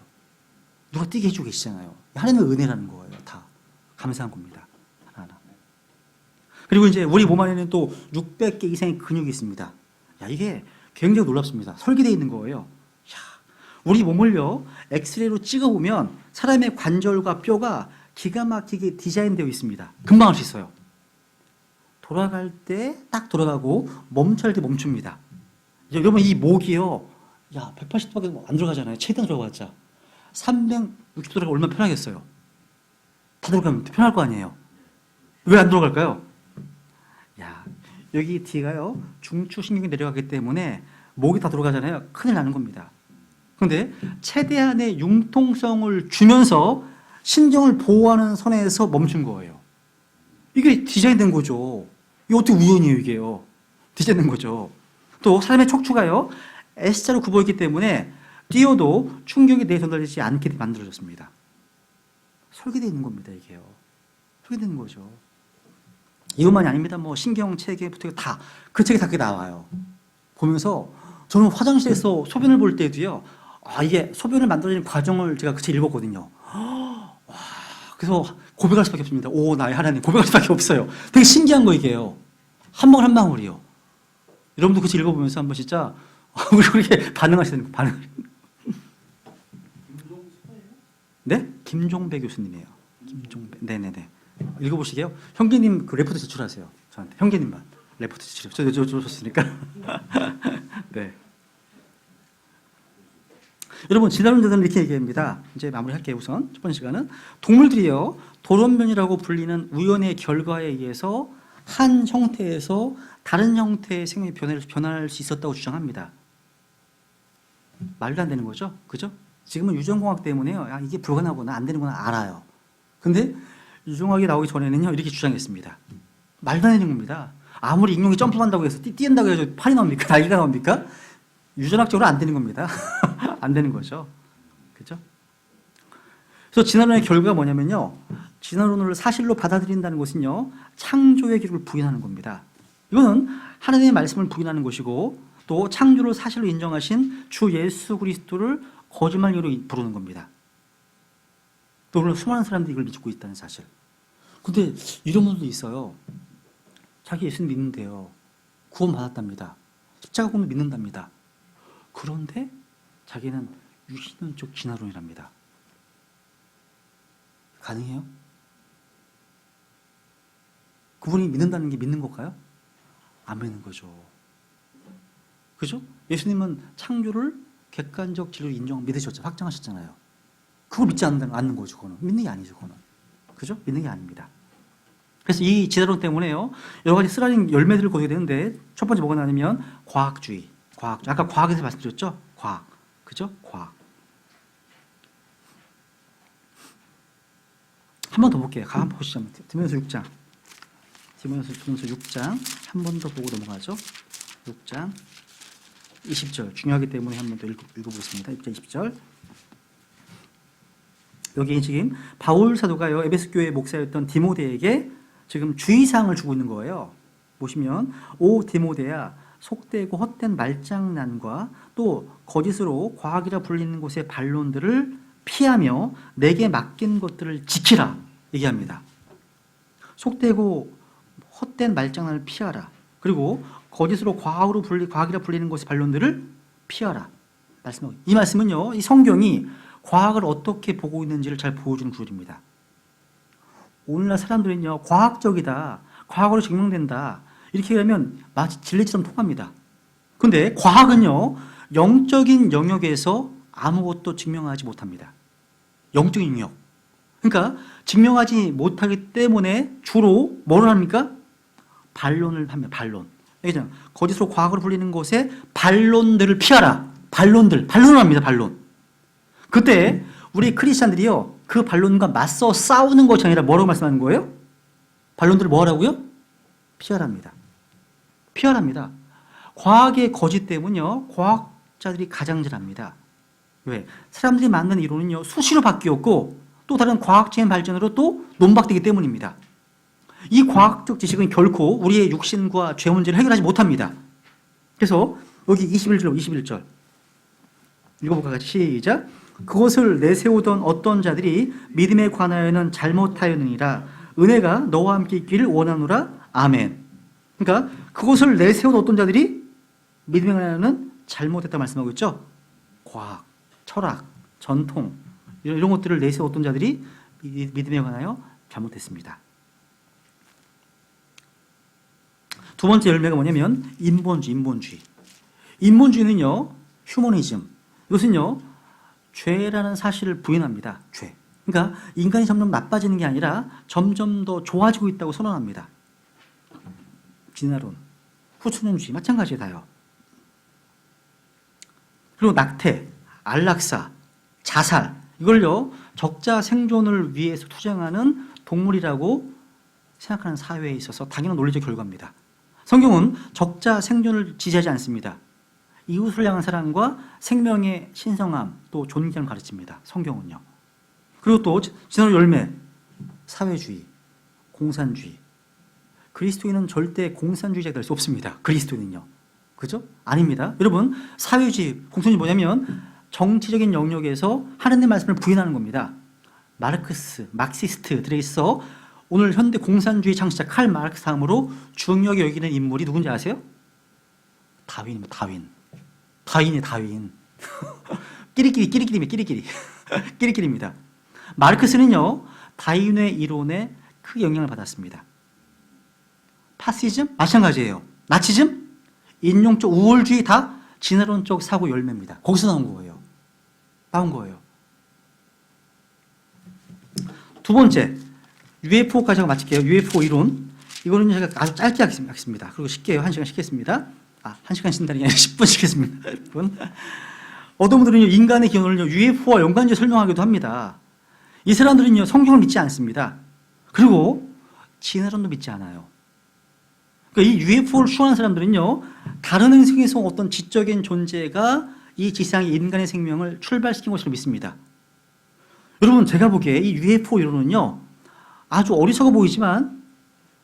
Speaker 1: 누가 뛰게 해주고 계시잖아요. 하나님의 은혜라는 거예요, 다. 감사한 겁니다. 하나하나. 그리고 이제 우리 몸 안에는 또 600개 이상의 근육이 있습니다. 이게 굉장히 놀랍습니다. 설계되어 있는 거예요. 우리 몸을요, 엑스레이로 찍어보면 사람의 관절과 뼈가 기가 막히게 디자인되어 있습니다. 금방 할 수 있어요. 돌아갈 때 딱 돌아가고 멈출 때 멈춥니다. 여러분 이 목이요, 180도밖에 안 들어가잖아요. 최대한 들어갔자 360도 들어가면 얼마나 편하겠어요. 다 들어가면 편할 거 아니에요. 왜 안 들어갈까요? 여기 D가요, 중추신경이 내려가기 때문에 목이 다 들어가잖아요. 큰일 나는 겁니다. 그런데 최대한의 융통성을 주면서 신경을 보호하는 선에서 멈춘 거예요. 이게 디자인된 거죠. 이게 어떻게 우연이에요, 이게요. 디자인된 거죠. 또 사람의 척추가요, S자로 굽어있기 때문에 뛰어도 충격이 내에 전달되지 않게 만들어졌습니다. 설계되어 있는 겁니다, 이게요. 설계되어 있는 거죠. 이것만이 아닙니다. 뭐 신경 체계부터 다, 그 책에 다 그게 나와요. 보면서 저는 화장실에서 소변을 볼 때도요, 이게 소변을 만들어지는 과정을 제가 그 책 읽었거든요. 그래서 고백할 수밖에 없습니다. 나의 하나님, 고백할 수밖에 없어요. 되게 신기한 거, 이게요. 한 방울 한 방울이요. 여러분도 그 책 읽어보면서 한번 진짜 그렇게 반응하시는 거, 반응. 네? 김종배 교수님이에요. 김종배. 네네네. 읽어보시게요. 형제님 그 레포트 제출하세요. 저한테. 형제님만 레포트 제출해요. 저 줬으니까. 네. 여러분, 진화론자들은 이렇게 얘기합니다. 이제 마무리할게요. 우선 첫 번째 시간은 동물들이요, 돌원변이라고 불리는 우연의 결과에 의해서 한 형태에서 다른 형태의 생명이 변할 수 있었다고 주장합니다. 말도 안 되는 거죠, 그죠? 지금은 유전공학 때문에요, 이게 불가능하구나, 안 되는구나 알아요. 근데 유전공학이 나오기 전에는요, 이렇게 주장했습니다. 말도 안 되는 겁니다. 아무리 익룡이 점프한다고 해서 뛰는다고 해서 팔이 나옵니까? 날개가 나옵니까? 유전학적으로 안 되는 겁니다. 안 되는 거죠. 그죠? 그래서 진화론의 결과가 뭐냐면요. 진화론을 사실로 받아들인다는 것은요. 창조의 기록을 부인하는 겁니다. 이거는 하나님의 말씀을 부인하는 것이고 또 창조를 사실로 인정하신 주 예수 그리스도를 거짓말로 부르는 겁니다. 또 오늘 수많은 사람들이 이걸 믿고 있다는 사실. 근데 이런 분들도 있어요. 자기 예수님 믿는데요. 구원받았답니다. 십자가군을 믿는답니다. 그런데 자기는 유신론적 진화론이랍니다. 가능해요? 그분이 믿는다는 게 믿는 걸까요? 안 믿는 거죠. 그죠? 예수님은 창조를 객관적 진리로 믿으셨죠. 확정하셨잖아요. 그걸 믿지 않는 거죠. 그거는. 믿는 게 아니죠. 그거는. 그죠? 믿는 게 아닙니다. 그래서 이 진화론 때문에요. 여러 가지 쓰라린 열매들을 거두게 되는데 첫 번째 뭐가 나냐면 과학주의. 아까 과학에서 말씀드렸죠? 과학. 그죠? 과학. 한 번 더 볼게요. 한번 보시죠. 디모데후서 6장. 디모데후서 6장 한 번 더 보고 넘어가죠. 6장 20절 중요하기 때문에 한 번 더 읽어보겠습니다. 6장 20절. 여기 지금 바울 사도가요 에베소 교회 목사였던 디모데에게 지금 주의사항을 주고 있는 거예요. 보시면 오 디모데야 속되고 헛된 말장난과 또 거짓으로 과학이라 불리는 곳의 반론들을 피하며 내게 맡긴 것들을 지키라 얘기합니다. 속되고 헛된 말장난을 피하라. 그리고 거짓으로 과학이라 불리는 곳의 반론들을 피하라. 이 말씀은요. 이 성경이 과학을 어떻게 보고 있는지를 잘 보여주는 구절입니다. 오늘날 사람들은요. 과학적이다. 과학으로 증명된다. 이렇게 하면 마치 진리처럼 통합니다. 그런데 과학은요. 영적인 영역에서 아무것도 증명하지 못합니다. 영적인 영역. 그러니까 증명하지 못하기 때문에 주로 뭐를 합니까? 반론을 합니다. 반론. 거짓으로 과학으로 불리는 곳에 반론들을 피하라. 반론을 합니다. 반론. 그때 우리 크리스찬들이요. 그 반론과 맞서 싸우는 것이 아니라 뭐라고 말씀하는 거예요? 반론들을 뭐하라고요? 피하랍니다. 피하랍니다. 과학의 거짓 때문요. 과학자들이 가장질합니다. 왜? 사람들이 만든 이론은요. 수시로 바뀌었고 또 다른 과학적인 발전으로 또 논박되기 때문입니다. 이 과학적 지식은 결코 우리의 육신과 죄 문제를 해결하지 못합니다. 그래서 여기 21절 읽어볼까 같이 시작. 그것을 내세우던 어떤 자들이 믿음에 관하여는 잘못하였느니라. 은혜가 너와 함께 있기를 원하노라. 아멘. 그러니까 그것을 내세우던 어떤 자들이 믿음에 관하여는 잘못했다 말씀하고 있죠. 과학, 철학, 전통 이런 것들을 내세웠던 자들이 믿음에 관하여 잘못했습니다. 두 번째 열매가 뭐냐면 인본주의. 인본주의는요. 휴머니즘. 이것은요. 죄라는 사실을 부인합니다. 죄. 그러니까 인간이 점점 나빠지는 게 아니라 점점 더 좋아지고 있다고 선언합니다. 진화론, 후천연주의 마찬가지에 다요. 그리고 낙태, 안락사, 자살 이걸요. 적자 생존을 위해서 투쟁하는 동물이라고 생각하는 사회에 있어서 당연한 논리적 결과입니다. 성경은 적자 생존을 지지하지 않습니다. 이웃을 향한 사랑과 생명의 신성함 또 존경을 가르칩니다. 성경은요. 그리고 또 진화론 열매 사회주의, 공산주의. 그리스도인은 절대 공산주의자가 될 수 없습니다. 그리스도인은요. 그죠? 아닙니다. 여러분 사회주의, 공산주의 뭐냐면 정치적인 영역에서 하나님의 말씀을 부인하는 겁니다. 막시스트들에 있어 오늘 현대 공산주의 창시자 칼 마르크스 다음으로 중요하게 여기는 인물이 누군지 아세요? 다윈입니다. 다윈. 끼리끼리입니다. 마르크스는요, 다윈의 이론에 크게 영향을 받았습니다. 파시즘? 마찬가지예요. 나치즘? 인종적 우월주의 다 진화론적 사고 열매입니다. 거기서 나온 거예요. 두 번째, UFO까지 하고 마칠게요. UFO 이론. 이거는 제가 아주 짧게 하겠습니다. 그리고 쉽게 1시간 씻겠습니다. 1시간 쉰다는 게 아니라 10분 씻겠습니다. 10분. 어떤 분들은요, 인간의 기원을요, UFO와 연관지어 설명하기도 합니다. 이 사람들은요, 성경을 믿지 않습니다. 그리고 진화론도 믿지 않아요. 그러니까 이 UFO를 추구하는 사람들은요, 다른 행성에서 어떤 지적인 존재가 이 지상의 인간의 생명을 출발시킨 것으로 믿습니다. 여러분, 제가 보기에 이 UFO 이론은요, 아주 어리석어 보이지만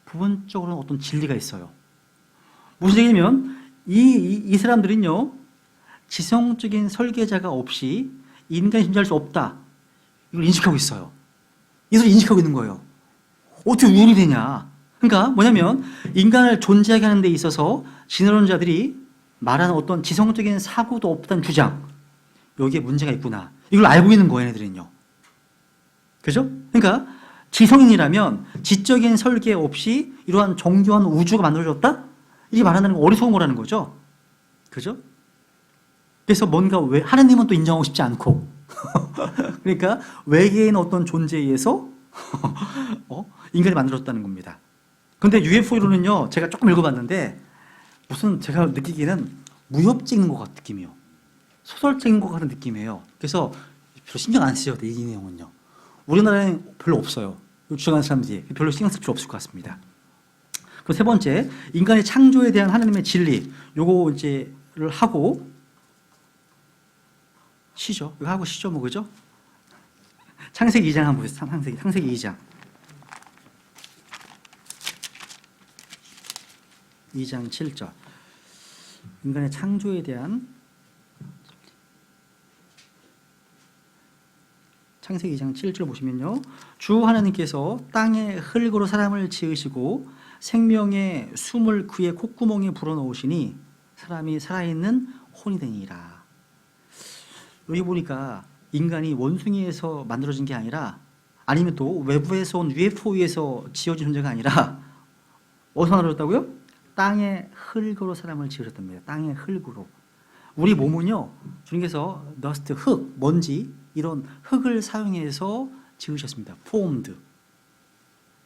Speaker 1: 부분적으로는 어떤 진리가 있어요. 무슨 얘기냐면 이 사람들은요, 지성적인 설계자가 없이 인간이 존재할 수 없다, 이걸 인식하고 있어요. 이걸 인식하고 있는 거예요. 어떻게 우연이 되냐. 그러니까 뭐냐면 인간을 존재하게 하는 데 있어서 진화론자들이 말하는 어떤 지성적인 사고도 없다는 주장, 여기에 문제가 있구나, 이걸 알고 있는 거예요, 얘네들은요. 그죠? 그러니까 지성인이라면 지적인 설계 없이 이러한 정교한 우주가 만들어졌다? 이게 말하는 건 어리석은 거라는 거죠. 그죠? 그래서 뭔가 왜 하나님은 또 인정하고 싶지 않고 그러니까 외계인 어떤 존재에 의해서 인간이 만들어졌다는 겁니다. 근데 UFO로는요, 제가 조금 읽어봤는데 무슨 제가 느끼기에는 무협지인 것 같은 느낌이요. 소설적인 것 같은 느낌이에요. 그래서 별로 신경 안 쓰셔도 돼, 이 내용은요. 우리나라에는 별로 없어요. 주장하는 사람들이 별로 신경 쓸 필요 없을 것 같습니다. 그리고 세 번째, 인간의 창조에 대한 하나님의 진리, 요거 이제를 하고 쉬죠. 이거 하고 쉬죠, 뭐, 그죠? 창세기 2장 한번 보세요. 창세기 2장. 2장 7절. 인간의 창조에 대한 창세기 2장 7절 보시면요, 주 하나님께서 땅의 흙으로 사람을 지으시고 생명의 숨을 그의 콧구멍에 불어넣으시니 사람이 살아있는 혼이 되니라. 여기 보니까 인간이 원숭이에서 만들어진 게 아니라, 아니면 또 외부에서 온 UFO에서 지어진 존재가 아니라 어디서 만들어졌다고요? 땅의 흙으로 사람을 지으셨답니다. 땅의 흙으로. 우리 몸은요, 주님께서 더스트, 흙, 먼지, 이런 흙을 사용해서 지으셨습니다. formed.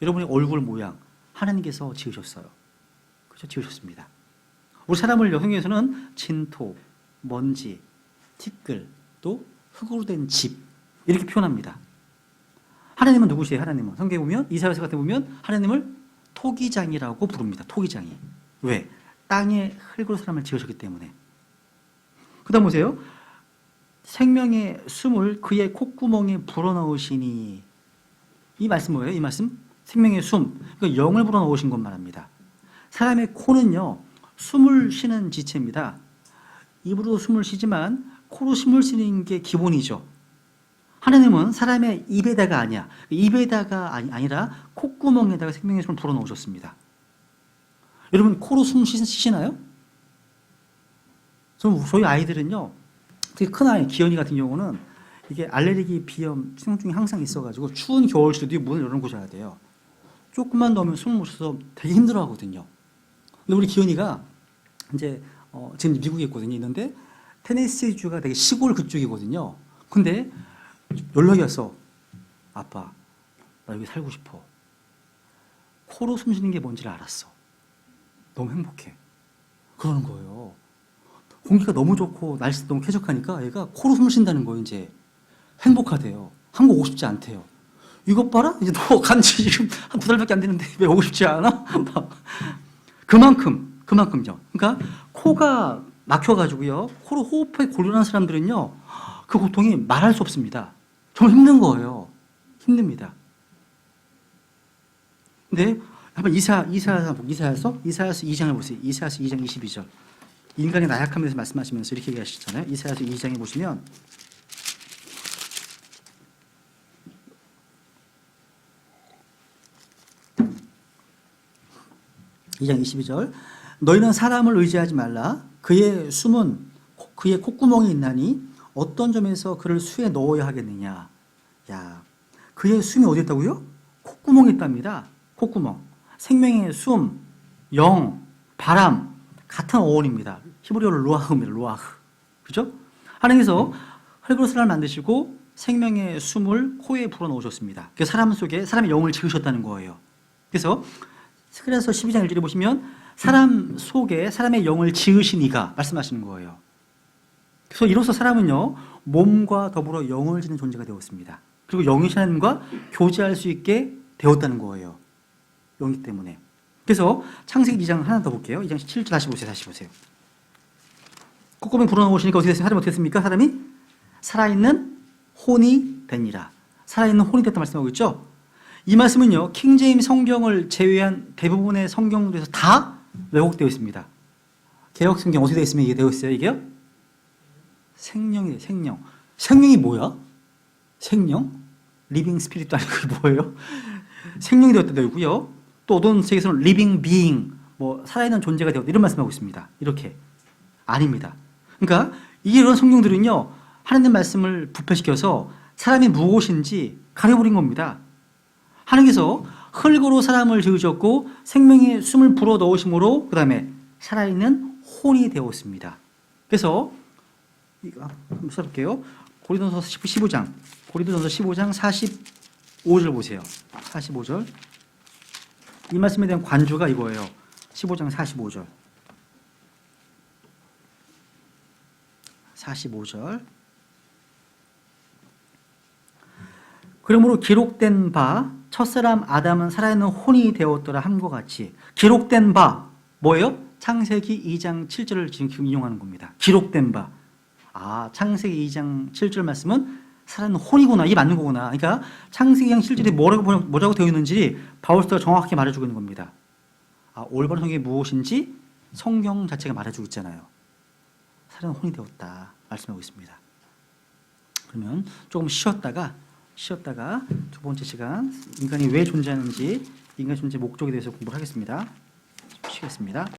Speaker 1: 여러분의 얼굴 모양 하나님께서 지으셨어요. 그렇죠? 지으셨습니다. 우리 사람을 성경에서는 진토, 먼지, 티끌, 또 흙으로 된 집, 이렇게 표현합니다. 하나님은 누구세요? 하나님은 성경에 보면, 이사야서 같은 데 보면 하나님을 토기장이라고 부릅니다. 토기장이. 왜? 땅의 흙으로 사람을 지으셨기 때문에. 그 다음 보세요. 생명의 숨을 그의 콧구멍에 불어넣으시니. 이 말씀 뭐예요? 이 말씀? 생명의 숨, 그러니까 영을 불어넣으신 것 말합니다. 사람의 코는요, 숨을 쉬는 지체입니다. 입으로 숨을 쉬지만 코로 숨을 쉬는 게 기본이죠. 하나님은 사람의 입에다가 아니야. 입에다가 아니라 콧구멍에다가 생명의 숨을 불어넣으셨습니다. 여러분, 코로 숨 쉬시나요? 저희 아이들은요, 특히 큰 아이, 기현이 같은 경우는 이게 알레르기, 비염, 신경증이 항상 있어가지고 추운 겨울에도 문을 열어놓고 자야 돼요. 조금만 더우면 숨을 못 쉬어서 되게 힘들어 하거든요. 근데 우리 기현이가 이제 지금 미국에 있거든요. 있는데 테네시주가 되게 시골 그쪽이거든요. 근데 연락이 왔어. 아빠, 나 여기 살고 싶어. 코로 숨 쉬는 게 뭔지를 알았어. 너무 행복해. 그러는 거예요. 공기가 너무 좋고 날씨도 너무 쾌적하니까 얘가 코로 숨을 쉰다는 거예요. 이제 행복하대요. 한국 오고 싶지 않대요. 이것 봐라? 이제 너 간지 지금 한 2달밖에 안 되는데 왜 오고 싶지 않아? 그만큼요. 그러니까 코가 막혀가지고요, 코로 호흡하기 곤란한 사람들은요, 그 고통이 말할 수 없습니다. 정말 힘든 거예요. 힘듭니다. 근데 한번 이사야서 2장을 보세요. 이사야서 2장 22절. 인간의 나약함에 대해서 말씀하시면서 이렇게 얘기하시잖아요. 이사야서 2장에 보시면 (2장 22절) 너희는 사람을 의지하지 말라. 그의 숨은 그의 콧구멍이 있나니 어떤 점에서 그를 수에 넣어야 하겠느냐. 야, 그의 숨이 어디 있다고요? 콧구멍에 있답니다. 콧구멍. 생명의 숨, 영, 바람, 같은 어원입니다. 히브리어로 루아흐입니다. 루아흐. 그죠? 하나님께서 흙으로 사람을 만드시고 생명의 숨을 코에 불어넣으셨습니다. 그래서 사람 속에 사람의 영을 지으셨다는 거예요. 그래서 12장 1절에 보시면 사람 속에 사람의 영을 지으신 이가 말씀하시는 거예요. 그래서 이로써 사람은요, 몸과 더불어 영을 지닌 존재가 되었습니다. 그리고 영이신 하나님과 교제할 수 있게 되었다는 거예요. 영이기 때문에. 그래서 창세기 2장 하나 더 볼게요. 2장 7절 다시 보세요. 다시 보세요. 콧구멍 불어넣으시니까 어떻게 됐습니까? 사람이 어떻게 됐습니까? 사람이 살아있는 혼이 되니라. 살아있는 혼이 됐다 말씀하고 있죠. 이 말씀은요, 킹제임스 성경을 제외한 대부분의 성경들에서 다 왜곡되어 있습니다. 개역 성경 어떻게 되어 있으면 이게 되어 있어요? 이게요? 생명이에요. 생명. 생명이 뭐야? 생명? 리빙 스피릿도 아니고 이게 뭐예요? 생명이 되었다 되어 있고요. 또 어떤 책에서는 리빙 비잉, 뭐 살아있는 존재가 되었다 이런 말씀하고 있습니다. 이렇게 아닙니다. 그러니까 이런 성경들은요, 하나님 말씀을 부패시켜서 사람이 무엇인지 가려버린 겁니다. 하나님께서 흙으로 사람을 지으셨고 생명의 숨을 불어 넣으심으로 그 다음에 살아있는 혼이 되었습니다. 그래서 이거 한번 써볼게요. 고린도전서 15장, 고린도전서 15장 45절 보세요. 45절. 이 말씀에 대한 관주가 이거예요. 15장 45절. 45절. 그러므로 기록된 바 첫사람 아담은 살아있는 혼이 되었더라 함과 같이, 기록된 바 뭐예요? 창세기 2장 7절을 지금 인용하는 겁니다. 기록된 바. 아, 창세기 2장 7절 말씀은 살아있는 혼이구나. 이게 맞는 거구나. 그러니까 창세기 2장 7절에 뭐라고 되어 있는지 바울서가 정확하게 말해주고 있는 겁니다. 아, 올바른 성경이 무엇인지 성경 자체가 말해주고 있잖아요. 살아있는 혼이 되었다 말씀하고 있습니다. 그러면 조금 쉬었다가 두 번째 시간 인간이 왜 존재하는지, 인간의 존재 목적에 대해서 공부를 하겠습니다. 쉬겠습니다.